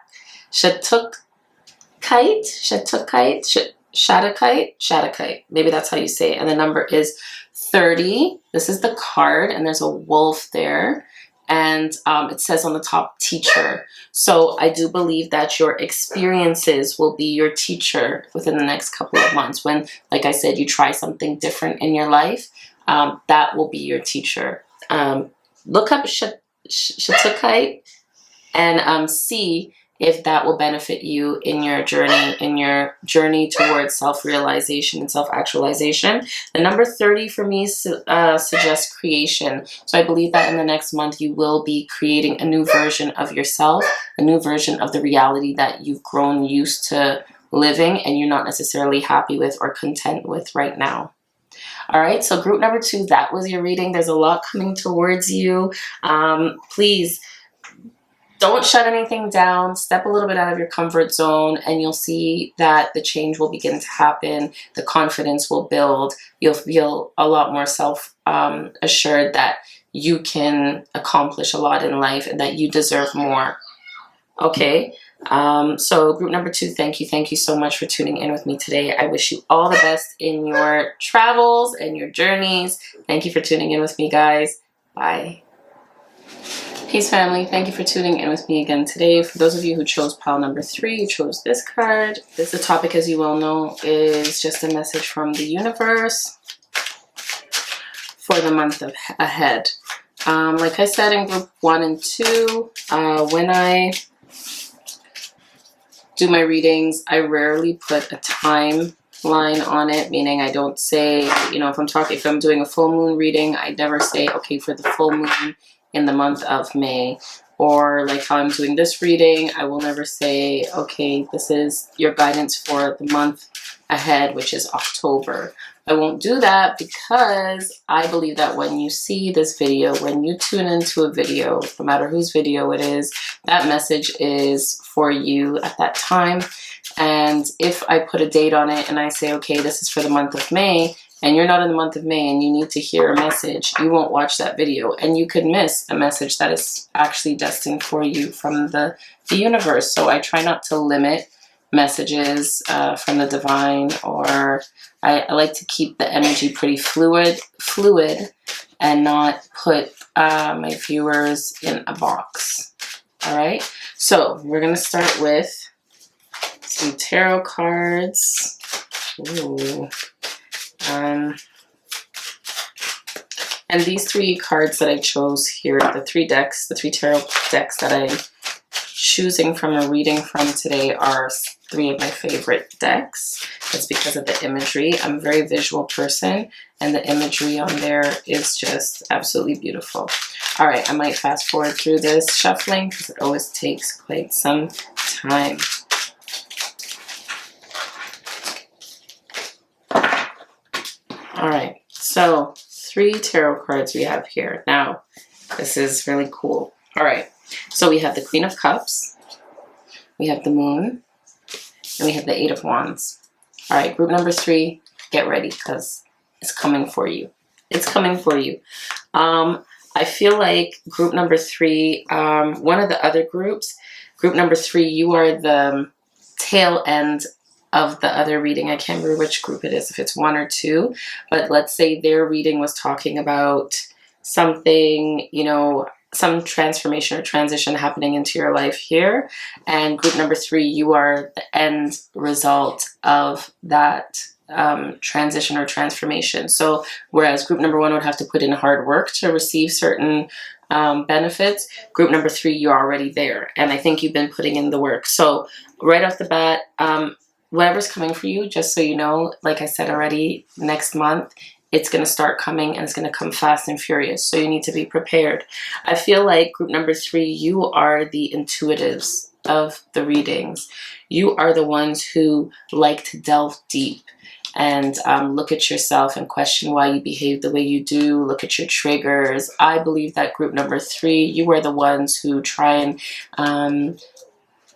Maybe that's how you say it. And the number is 30. This is the card, and there's a wolf there. And it says on the top, teacher. So I do believe that your experiences will be your teacher within the next couple of months. When, like I said, you try something different in your life, that will be your teacher. Look up Shatukite and see if that will benefit you in your journey towards self-realization and self-actualization. The number 30 for me suggests creation. So I believe that in the next month you will be creating a new version of yourself, a new version of the reality that you've grown used to living and you're not necessarily happy with or content with right now. All right, so group number 2, that was your reading. There's a lot coming towards you. Please, don't shut anything down. Step a little bit out of your comfort zone, and you'll see that the change will begin to happen. The confidence will build. You'll feel a lot more self-assured that you can accomplish a lot in life and that you deserve more. Okay, so group number 2, thank you so much for tuning in with me today. I wish you all the best in your travels and your journeys. Thank you for tuning in with me, guys. Bye. Peace, family. Thank you for tuning in with me again today. For those of you who chose pile number 3, you chose this card. The topic, as you well know, is just a message from the universe for the month ahead. Like I said in group 1 and 2, when I do my readings, I rarely put a timeline on it, meaning I don't say, you know, if I'm doing a full moon reading, I never say, okay, for the full moon in the month of May, or like how I'm doing this reading, I will never say, okay, this is your guidance for the month ahead, which is October. I won't do that because I believe that when you see this video, when you tune into a video, no matter whose video it is, that message is for you at that time. And if I put a date on it and I say, okay, this is for the month of May, and you're not in the month of May and you need to hear a message, you won't watch that video, and you could miss a message that is actually destined for you from the universe. So I try not to limit messages from the divine, or I like to keep the energy pretty fluid and not put my viewers in a box. All right, so we're gonna start with some tarot cards. Ooh. And these 3 cards that I chose here, the 3 tarot decks that I'm choosing from a reading from today are 3 of my favorite decks. It's because of the imagery. I'm a very visual person, and the imagery on there is just absolutely beautiful. All right, I might fast forward through this shuffling because it always takes quite some time. All right, so 3 tarot cards we have here. Now, this is really cool. All right, so we have the Queen of Cups, we have the Moon, and we have the 8 of Wands. All right, group number 3, get ready because it's coming for you. It's coming for you. I feel like group number 3, one of the other groups, group number 3, you are the tail end of the other reading. I can't remember which group it is, if it's 1 or 2, but let's say their reading was talking about something, you know, some transformation or transition happening into your life here. And group number 3, you are the end result of that transition or transformation. So whereas group number 1 would have to put in hard work to receive certain benefits, group number 3, you're already there. And I think you've been putting in the work. So right off the bat, whatever's coming for you, just so you know, like I said already, next month, it's going to start coming and it's going to come fast and furious. So you need to be prepared. I feel like group number 3, you are the intuitives of the readings. You are the ones who like to delve deep and look at yourself and question why you behave the way you do. Look at your triggers. I believe that group number 3, you are the ones who try and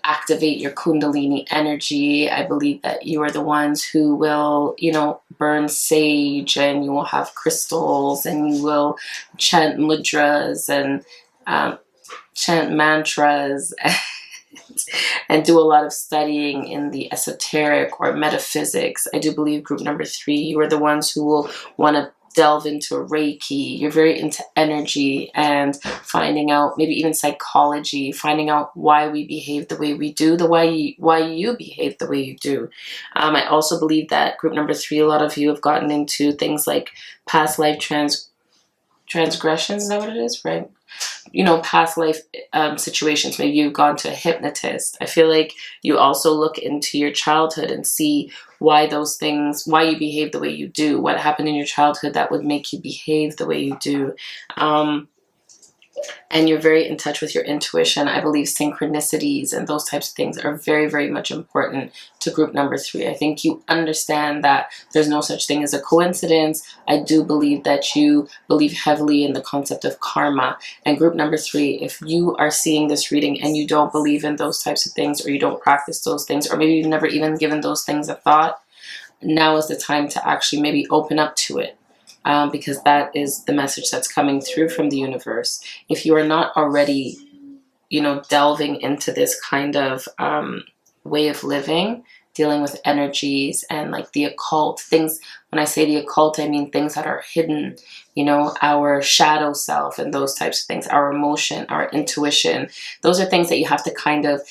activate your Kundalini energy. I believe that you are the ones who will, you know, burn sage, and you will have crystals, and you will chant mudras and chant mantras and do a lot of studying in the esoteric or metaphysics. I do believe group number 3, you are the ones who will want to delve into Reiki. You're very into energy and finding out, maybe even psychology, finding out why we behave the way we do, why you behave the way you do. I also believe that group number 3, a lot of you have gotten into things like past life transgressions. Is that what it is, right? You know, past life situations. Maybe you've gone to a hypnotist. I feel like you also look into your childhood and see why those things, why you behave the way you do, what happened in your childhood that would make you behave the way you do. And you're very in touch with your intuition. I believe synchronicities and those types of things are very, very much important to group number 3. I think you understand that there's no such thing as a coincidence. I do believe that you believe heavily in the concept of karma. And group number 3, if you are seeing this reading and you don't believe in those types of things, or you don't practice those things, or maybe you've never even given those things a thought, now is the time to actually maybe open up to it. Because that is the message that's coming through from the universe. If you are not already, you know, delving into this kind of way of living, dealing with energies and like the occult things. When I say the occult, I mean things that are hidden, you know, our shadow self and those types of things, our emotion, our intuition. Those are things that you have to kind of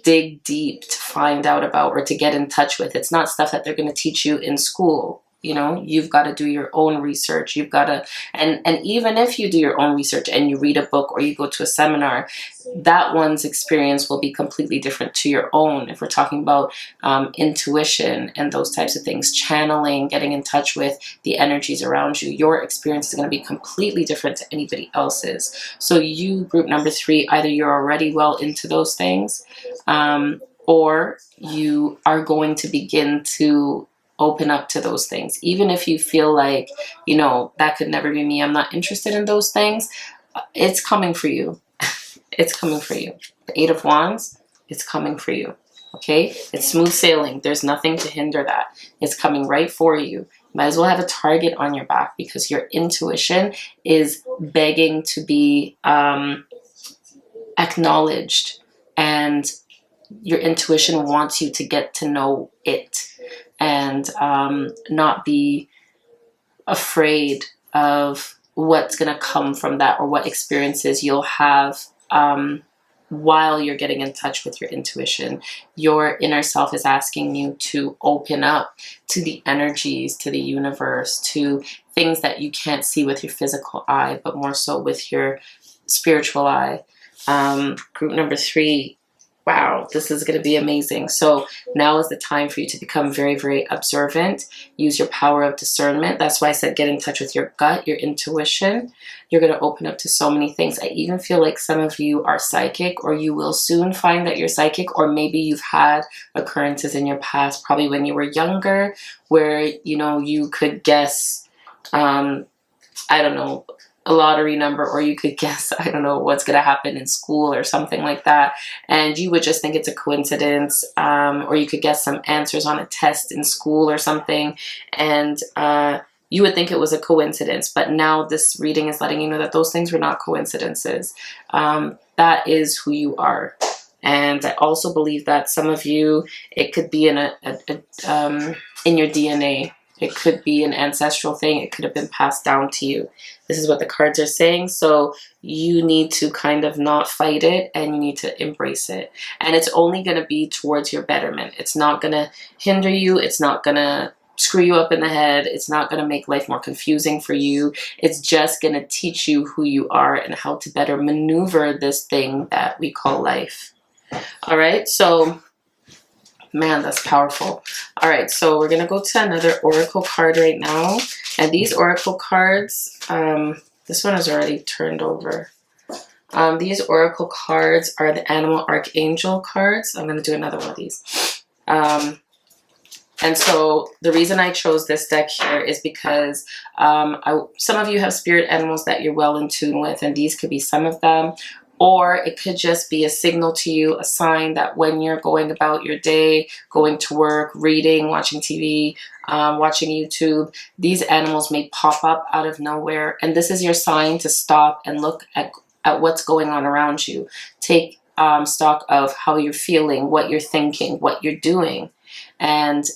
dig deep to find out about or to get in touch with. It's not stuff that they're going to teach you in school. You know, you've got to do your own research. You've got to, and even if you do your own research and you read a book or you go to a seminar, that one's experience will be completely different to your own. If we're talking about intuition and those types of things, channeling, getting in touch with the energies around you, your experience is going to be completely different to anybody else's. So you, group number 3, either you're already well into those things, or you are going to begin to open up to those things. Even if you feel like, you know, that could never be me, I'm not interested in those things, it's coming for you. It's coming for you. The 8 of Wands, it's coming for you. Okay? It's smooth sailing. There's nothing to hinder that. It's coming right for you. You might as well have a target on your back, because your intuition is begging to be acknowledged, and your intuition wants you to get to know it. And not be afraid of what's going to come from that, or what experiences you'll have while you're getting in touch with your intuition. Your inner self is asking you to open up to the energies, to the universe, to things that you can't see with your physical eye, but more so with your spiritual eye. Group number 3, wow, this is going to be amazing. So now is the time for you to become very, very observant. Use your power of discernment. That's why I said get in touch with your gut, your intuition. You're going to open up to so many things. I even feel like some of you are psychic, or you will soon find that you're psychic, or maybe you've had occurrences in your past, probably when you were younger, where, you know, you could guess, I don't know, a lottery number, or you could guess, I don't know, what's going to happen in school or something like that. And you would just think it's a coincidence, or you could guess some answers on a test in school or something. And you would think it was a coincidence. But now this reading is letting you know that those things were not coincidences. That is who you are. And I also believe that some of you, it could be in in your DNA. It could be an ancestral thing. It could have been passed down to you. This is what the cards are saying. So you need to kind of not fight it, and you need to embrace it. And it's only going to be towards your betterment. It's not going to hinder you. It's not going to screw you up in the head. It's not going to make life more confusing for you. It's just going to teach you who you are and how to better maneuver this thing that we call life. All right. So, man, that's powerful. All right, so we're going to go to another oracle card right now. And these oracle cards, this one is already turned over. These oracle cards are the Animal Archangel cards. I'm going to do another one of these. And so the reason I chose this deck here is because some of you have spirit animals that you're well in tune with, and these could be some of them. Or it could just be a signal to you, a sign that when you're going about your day, going to work, reading, watching TV, watching YouTube, these animals may pop up out of nowhere. And this is your sign to stop and look at what's going on around you. Take stock of how you're feeling, what you're thinking, what you're doing. And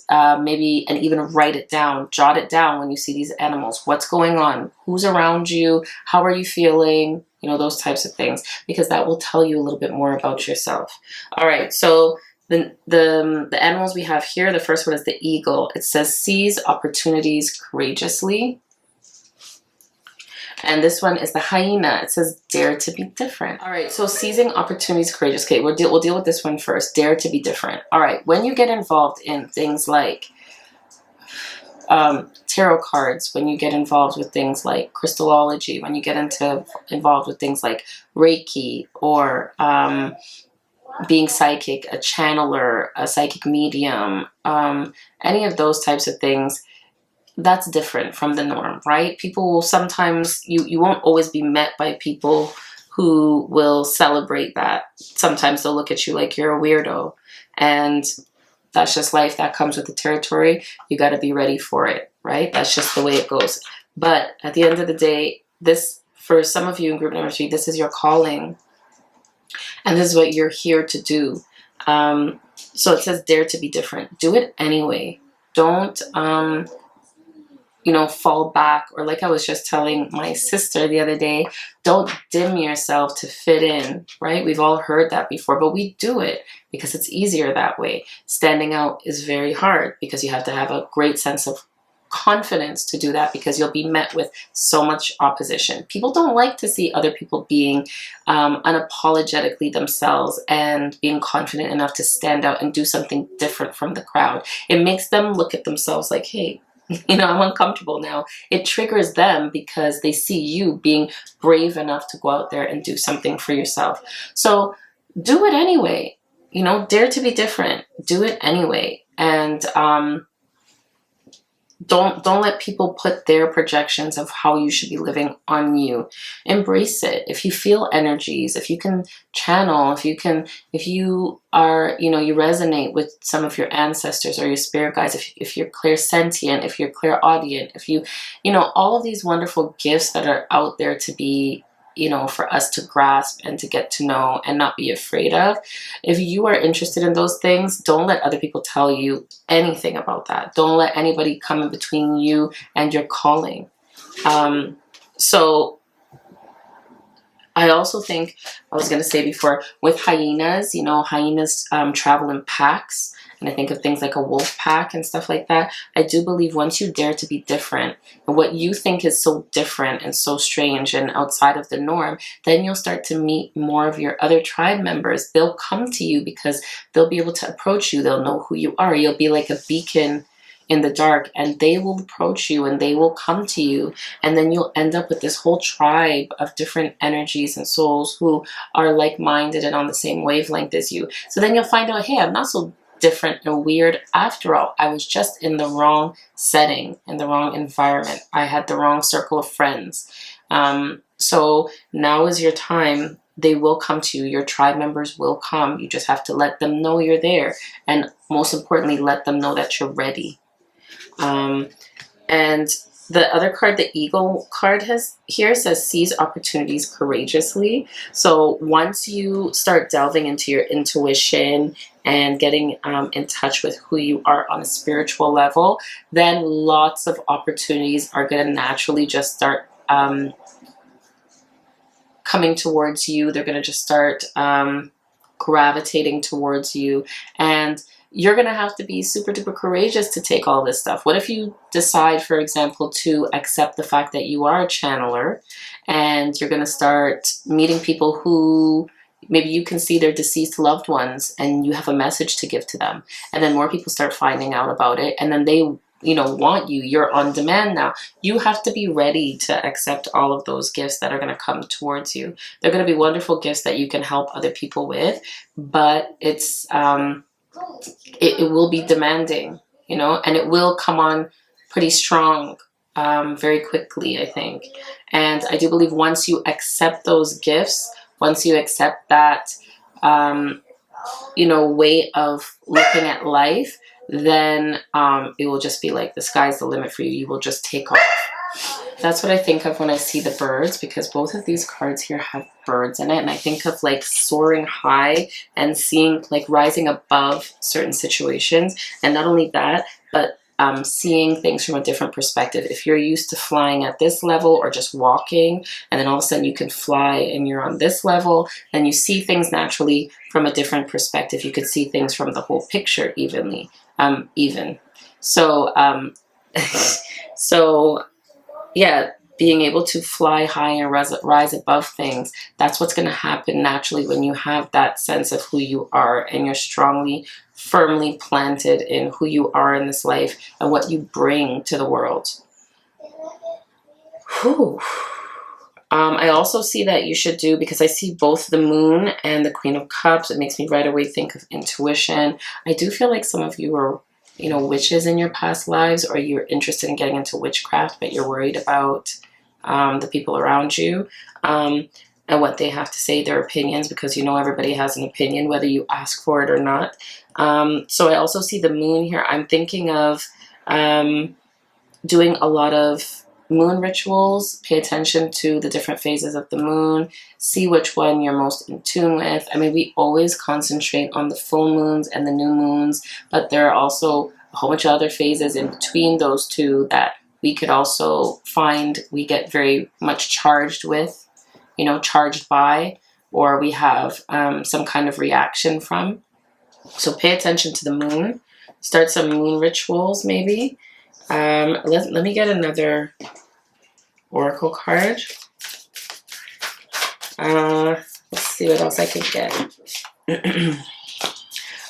maybe even write it down, jot it down when you see these animals. What's going on? Who's around you? How are you feeling? You know, those types of things, because that will tell you a little bit more about yourself. All right, so the animals we have here, the first one is the eagle. It says seize opportunities courageously. And this one is the hyena. It says dare to be different. All right, so seizing opportunities courageously. Okay, we'll deal with this one first. Dare to be different. All right, when you get involved in things like tarot cards, when you get involved with things like crystallology, when you get involved with things like Reiki, or being psychic, a channeler, a psychic medium, any of those types of things, that's different from the norm, right? People will sometimes, you won't always be met by people who will celebrate that. Sometimes they'll look at you like you're a weirdo, and that's just life. That comes with the territory. You got to be ready for it, right? That's just the way it goes. But at the end of the day, this, for some of you in group number 3, this is your calling. And this is what you're here to do. So it says dare to be different. Do it anyway. Don't, you know, fall back. Or like I was just telling my sister the other day, don't dim yourself to fit in, right? We've all heard that before, but we do it because it's easier that way. Standing out is very hard because you have to have a great sense of confidence to do that, because you'll be met with so much opposition. People don't like to see other people being unapologetically themselves and being confident enough to stand out and do something different from the crowd. It makes them look at themselves like, hey, you know, I'm uncomfortable now. It triggers them because they see you being brave enough to go out there and do something for yourself. So do it anyway. You know, dare to be different. Do it anyway. And don't let people put their projections of how you should be living on you. Embrace it. If you feel energies, if you can channel, if you are, you know, you resonate with some of your ancestors or your spirit guides, if you're clairsentient, if you're clairaudient, if you know, all of these wonderful gifts that are out there to be, you know, for us to grasp and to get to know and not be afraid of. If you are interested in those things, don't let other people tell you anything about that. Don't let anybody come in between you and your calling. So I also think, I was going to say before, with hyenas, you know, hyenas travel in packs. and I think of things like a wolf pack and stuff like that. I do believe once you dare to be different, and what you think is so different and so strange and outside of the norm, then you'll start to meet more of your other tribe members. They'll come to you because they'll be able to approach you. They'll know who you are. You'll be like a beacon in the dark, and they will approach you and they will come to you, and then you'll end up with this whole tribe of different energies and souls who are like-minded and on the same wavelength as you. So then you'll find out, hey, I'm not so different and weird after all. I was just in the wrong setting, in the wrong environment. I had the wrong circle of friends. So now is your time. They will come to you. Your tribe members will come. You just have to let them know you're there, and most importantly, let them know that you're ready. And the other card, the Eagle card, has here says seize opportunities courageously. So once you start delving into your intuition and getting in touch with who you are on a spiritual level, then lots of opportunities are going to naturally just start coming towards you. They're going to just start gravitating towards you, and you're going to have to be super duper courageous to take all this stuff. What if you decide, for example, to accept the fact that you are a channeler, and you're going to start meeting people who maybe you can see their deceased loved ones and you have a message to give to them, and then more people start finding out about it, and then they want you. You're on demand now. You have to be ready to accept all of those gifts that are going to come towards you. They're going to be wonderful gifts that you can help other people with, but it's it will be demanding, and it will come on pretty strong very quickly, I think. And I do believe once you accept those gifts, once you accept that way of looking at life, then it will just be like the sky's the limit for you. You will just take off. That's what I think of when I see the birds, because both of these cards here have birds in it. And I think of like soaring high and seeing, like, rising above certain situations. And not only that, but seeing things from a different perspective. If you're used to flying at this level or just walking, and then all of a sudden you can fly and you're on this level, then you see things naturally from a different perspective. You could see things from the whole picture even. So, yeah, being able to fly high and rise above things, that's what's going to happen naturally when you have that sense of who you are and you're strongly, firmly planted in who you are in this life and what you bring to the world. Whew. I also see that you should do, because I see both the Moon and the Queen of Cups, it makes me right away think of intuition. I do feel like some of you are witches in your past lives, or you're interested in getting into witchcraft, but you're worried about the people around you and what they have to say, their opinions, because everybody has an opinion, whether you ask for it or not. So I also see the Moon here. I'm thinking of doing a lot of moon rituals. Pay attention to the different phases of the moon. See which one you're most in tune with. I mean, we always concentrate on the full moons and the new moons, but there are also a whole bunch of other phases in between those two that we could also find we get very much charged with, charged by, or we have some kind of reaction from. So pay attention to the moon. Start some moon rituals, maybe. Let me get another oracle card. Let's see what else I can get.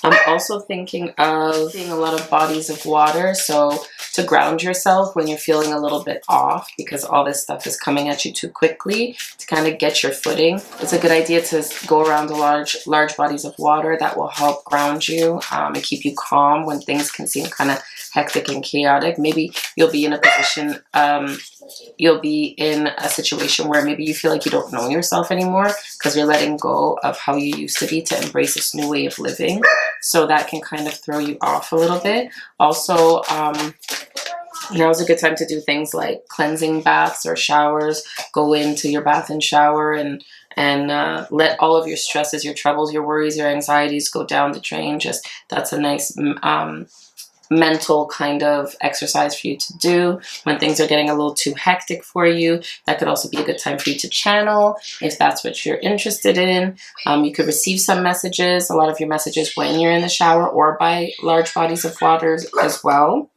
I'm also thinking of seeing a lot of bodies of water. So to ground yourself when you're feeling a little bit off because all this stuff is coming at you too quickly, to kind of get your footing, it's a good idea to go around the large bodies of water. That will help ground you and keep you calm when things can seem kind of hectic and chaotic. Maybe you'll be in a position, you'll be in a situation where maybe you feel like you don't know yourself anymore because you're letting go of how you used to be to embrace this new way of living. So that can kind of throw you off a little bit. Also, now is a good time to do things like cleansing baths or showers. Go into your bath and shower and let all of your stresses, your troubles, your worries, your anxieties go down the drain. That's a nice mental kind of exercise for you to do when things are getting a little too hectic for you. That could also be a good time for you to channel if that's what you're interested in. You could receive some messages, a lot of your messages when you're in the shower or by large bodies of water as well.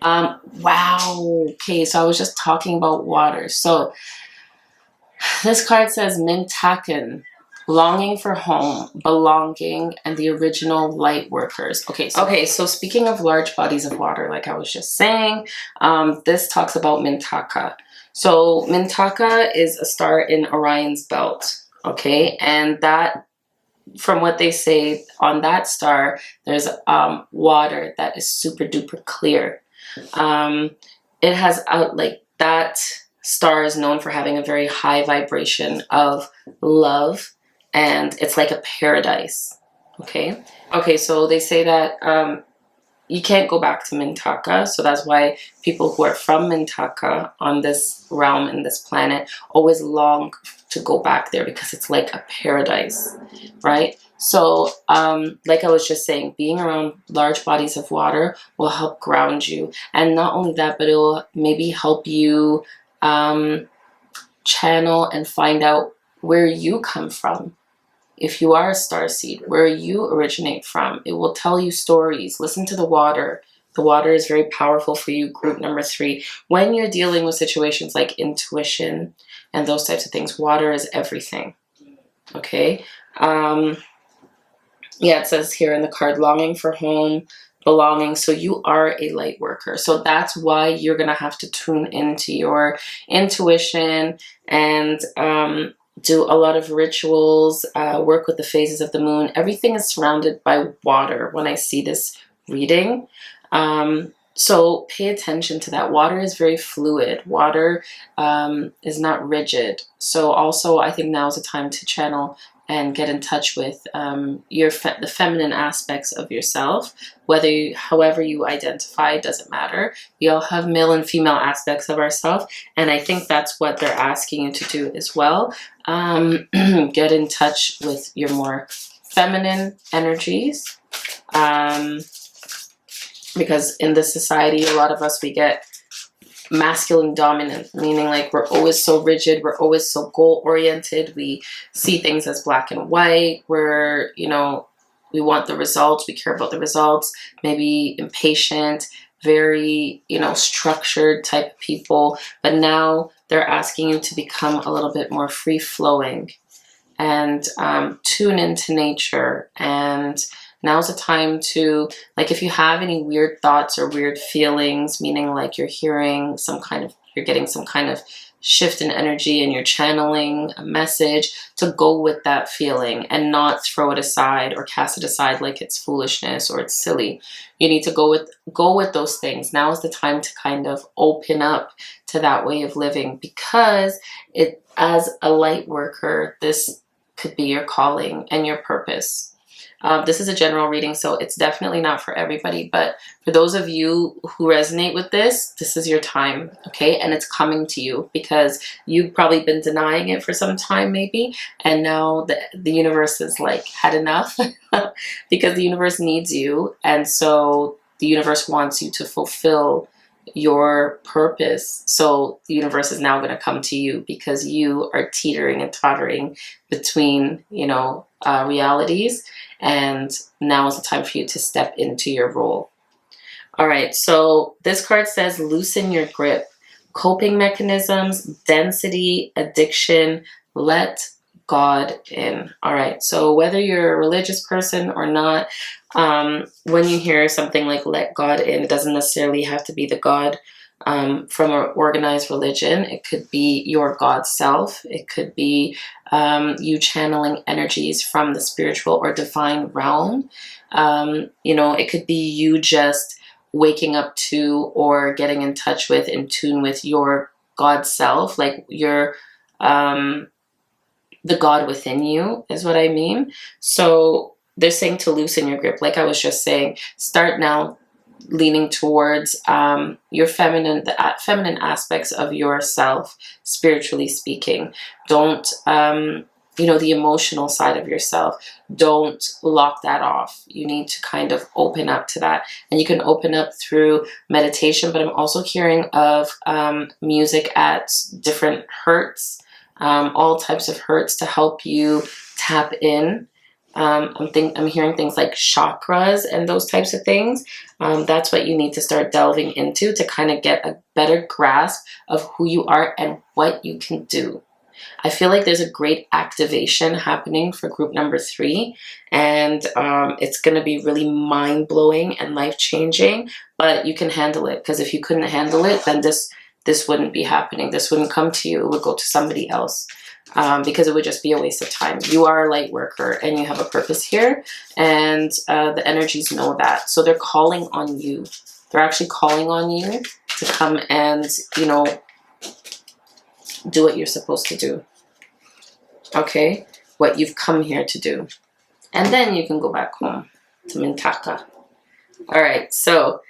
Wow. Okay, so I was just talking about water. So this card says Mintakan, longing for home, belonging, and the original light workers. Okay, so speaking of large bodies of water, like I was just saying, this talks about Mintaka. So Mintaka is a star in Orion's belt. Okay, and that, from what they say on that star, there's water that is super duper clear. It has like that star is known for having a very high vibration of love, and it's like a paradise. Okay, so they say that you can't go back to Mintaka, so that's why people who are from Mintaka on this realm and this planet always long to go back there, because it's like a paradise, right? So like I was just saying, being around large bodies of water will help ground you, and not only that, but it will maybe help you channel and find out where you come from. If you are a starseed, where you originate from, it will tell you stories. Listen to the water. The water is very powerful for you. Group number 3. When you're dealing with situations like intuition and those types of things, water is everything. Okay. Yeah, it says here in the card, longing for home, belonging. So you are a light worker. So that's why you're going to have to tune into your intuition and do a lot of rituals, work with the phases of the moon. Everything is surrounded by water when I see this reading. So pay attention to that. Water is very fluid. Water is not rigid. So also I think now is a time to channel and get in touch with the feminine aspects of yourself. However you identify, doesn't matter. We all have male and female aspects of ourselves, and I think that's what they're asking you to do as well. Get in touch with your more feminine energies, because in this society, a lot of us, we get masculine dominant, meaning like we're always so rigid, we're always so goal oriented, we see things as black and white, we're, we want the results, we care about the results, maybe impatient, very, structured type of people. But now they're asking you to become a little bit more free flowing and tune into nature. And now's the time to, like, if you have any weird thoughts or weird feelings, meaning like you're getting some kind of shift in energy and you're channeling a message, to go with that feeling and not throw it aside or cast it aside like it's foolishness or it's silly. You need to go with those things. Now is the time to kind of open up to that way of living, because as a light worker, this could be your calling and your purpose. This is a general reading, so it's definitely not for everybody, but for those of you who resonate with this is your time, okay? And it's coming to you because you've probably been denying it for some time maybe, and now the universe is like, had enough because the universe needs you, and so the universe wants you to fulfill your purpose. So the universe is now going to come to you because you are teetering and tottering between, realities. And now is the time for you to step into your role. All right, so this card says loosen your grip. Coping mechanisms, density, addiction, let God in. All right, so whether you're a religious person or not, when you hear something like let God in, it doesn't necessarily have to be the God from an organized religion. It could be your God self. It could be you channeling energies from the spiritual or divine realm. It could be you just waking up to or getting in touch with, in tune with your God self, like your the God within you is what I mean. So they're saying to loosen your grip. Like I was just saying, start now leaning towards your feminine aspects of yourself, spiritually speaking. Don't you know, the emotional side of yourself. Don't lock that off. You need to kind of open up to that. And you can open up through meditation, but I'm also hearing of music at different hertz, all types of hertz to help you tap in. I'm hearing things like chakras and those types of things. That's what you need to start delving into to kind of get a better grasp of who you are and what you can do. I feel like there's a great activation happening for group number 3, and it's going to be really mind-blowing and life-changing, but you can handle it, because if you couldn't handle it, then this wouldn't be happening. This wouldn't come to you. It would go to somebody else, because it would just be a waste of time. You are a light worker and you have a purpose here, and the energies know that. So they're calling on you. They're actually calling on you to come and, you know, do what you're supposed to do. Okay? What you've come here to do. And then you can go back home to Mintaka. Alright, so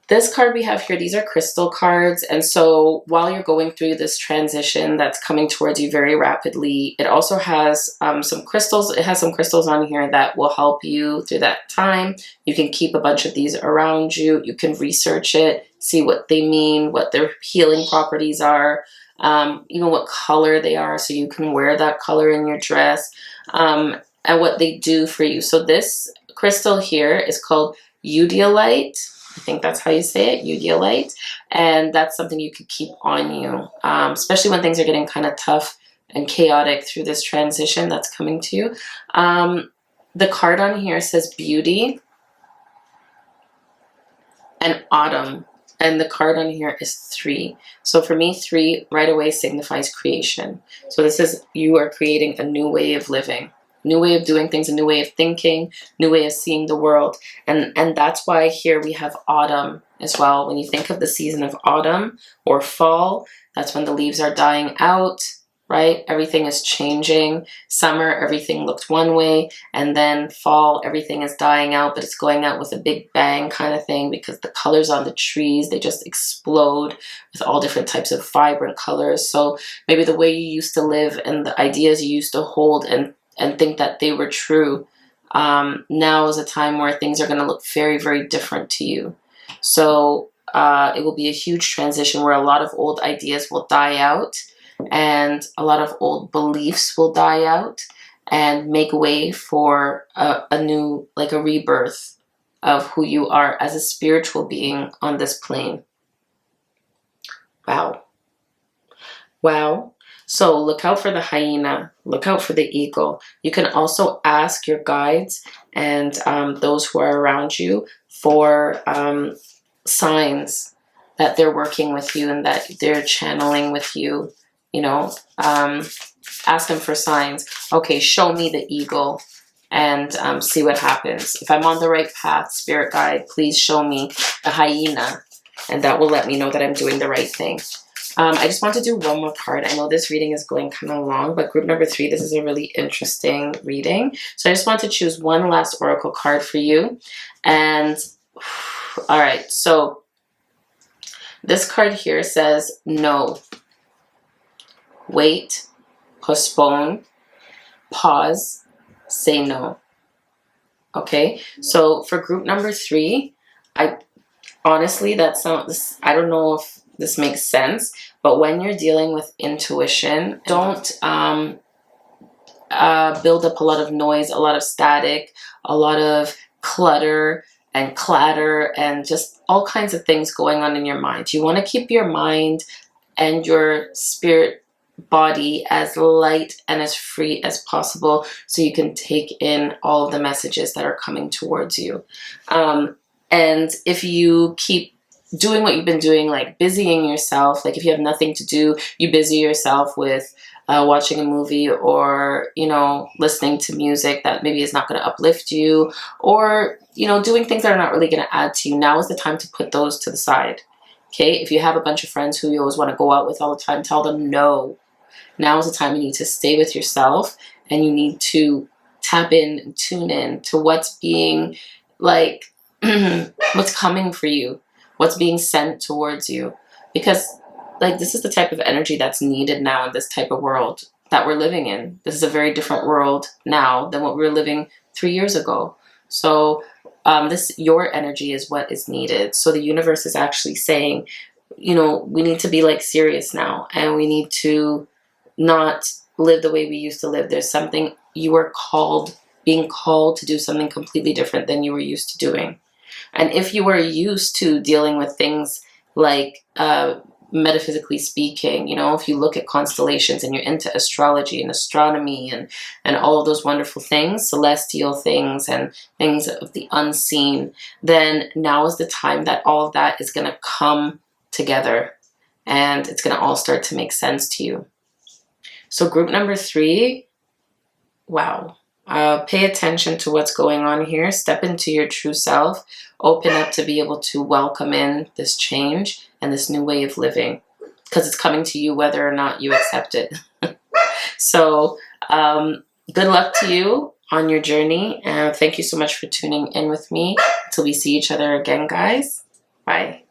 this card we have here, these are crystal cards. And so while you're going through this transition that's coming towards you very rapidly, it also has some crystals. It has some crystals on here that will help you through that time. You can keep a bunch of these around you. You can research it, see what they mean, what their healing properties are, even what color they are, so you can wear that color in your dress, and what they do for you. So this crystal here is called Eudialyte. I think that's how you say it, Eudialyte. And that's something you could keep on you, especially when things are getting kind of tough and chaotic through this transition that's coming to you. The card on here says beauty and autumn. And the card on here is 3. So for me, 3 right away signifies creation. So this is, you are creating a new way of living, new way of doing things, a new way of thinking, new way of seeing the world. And that's why here we have autumn as well. When you think of the season of autumn or fall, that's when the leaves are dying out, right? Everything is changing. Summer, everything looked one way, and then fall, everything is dying out, but it's going out with a big bang kind of thing, because the colors on the trees, they just explode with all different types of vibrant colors. So maybe the way you used to live and the ideas you used to hold and think that they were true, now is a time where things are going to look very, very different to you. So it will be a huge transition where a lot of old ideas will die out, and a lot of old beliefs will die out and make way for a new, like a rebirth of who you are as a spiritual being on this plane. Wow. Wow. So look out for the hyena, look out for the eagle. You can also ask your guides and those who are around you for signs that they're working with you and that they're channeling with you. You know, ask them for signs. Okay, show me the eagle and see what happens. If I'm on the right path, spirit guide, please show me a hyena, and that will let me know that I'm doing the right thing. I just want to do one more card. I know this reading is going kind of long, but group number 3, this is a really interesting reading. So I just want to choose one last oracle card for you. And all right, so this card here says no. Wait, postpone, pause, say no. Okay, so for group number 3, I honestly, I don't know if this makes sense, but when you're dealing with intuition, don't build up a lot of noise, a lot of static, a lot of clutter and clatter and just all kinds of things going on in your mind. You want to keep your mind and your spirit body as light and as free as possible so you can take in all of the messages that are coming towards you. And if you keep doing what you've been doing, like busying yourself, like if you have nothing to do, you busy yourself with watching a movie or, you know, listening to music that maybe is not going to uplift you, or, you know, doing things that are not really going to add to you. Now is the time to put those to the side. Okay, if you have a bunch of friends who you always want to go out with all the time, tell them no. Now is the time you need to stay with yourself, and you need to tap in and tune in to what's being, like, what's coming for you, what's being sent towards you. Because, like, this is the type of energy that's needed now in this type of world. that we're living in. This is a very different world now than what we were living 3 years ago. So your energy is what is needed. So the universe is actually saying, you know, we need to be like serious now, and we need to not live the way we used to live. There's something you are being called to do something completely different than you were used to doing. And if you are used to dealing with things like, metaphysically speaking, you know, if you look at constellations and you're into astrology and astronomy and all of those wonderful things, celestial things and things of the unseen, then now is the time that all of that is going to come together and it's going to all start to make sense to you. So group number 3, wow. Pay attention to what's going on here. Step into your true self. Open up to be able to welcome in this change and this new way of living, because it's coming to you whether or not you accept it. So good luck to you on your journey. Thank you so much for tuning in with me. Until we see each other again, guys. Bye.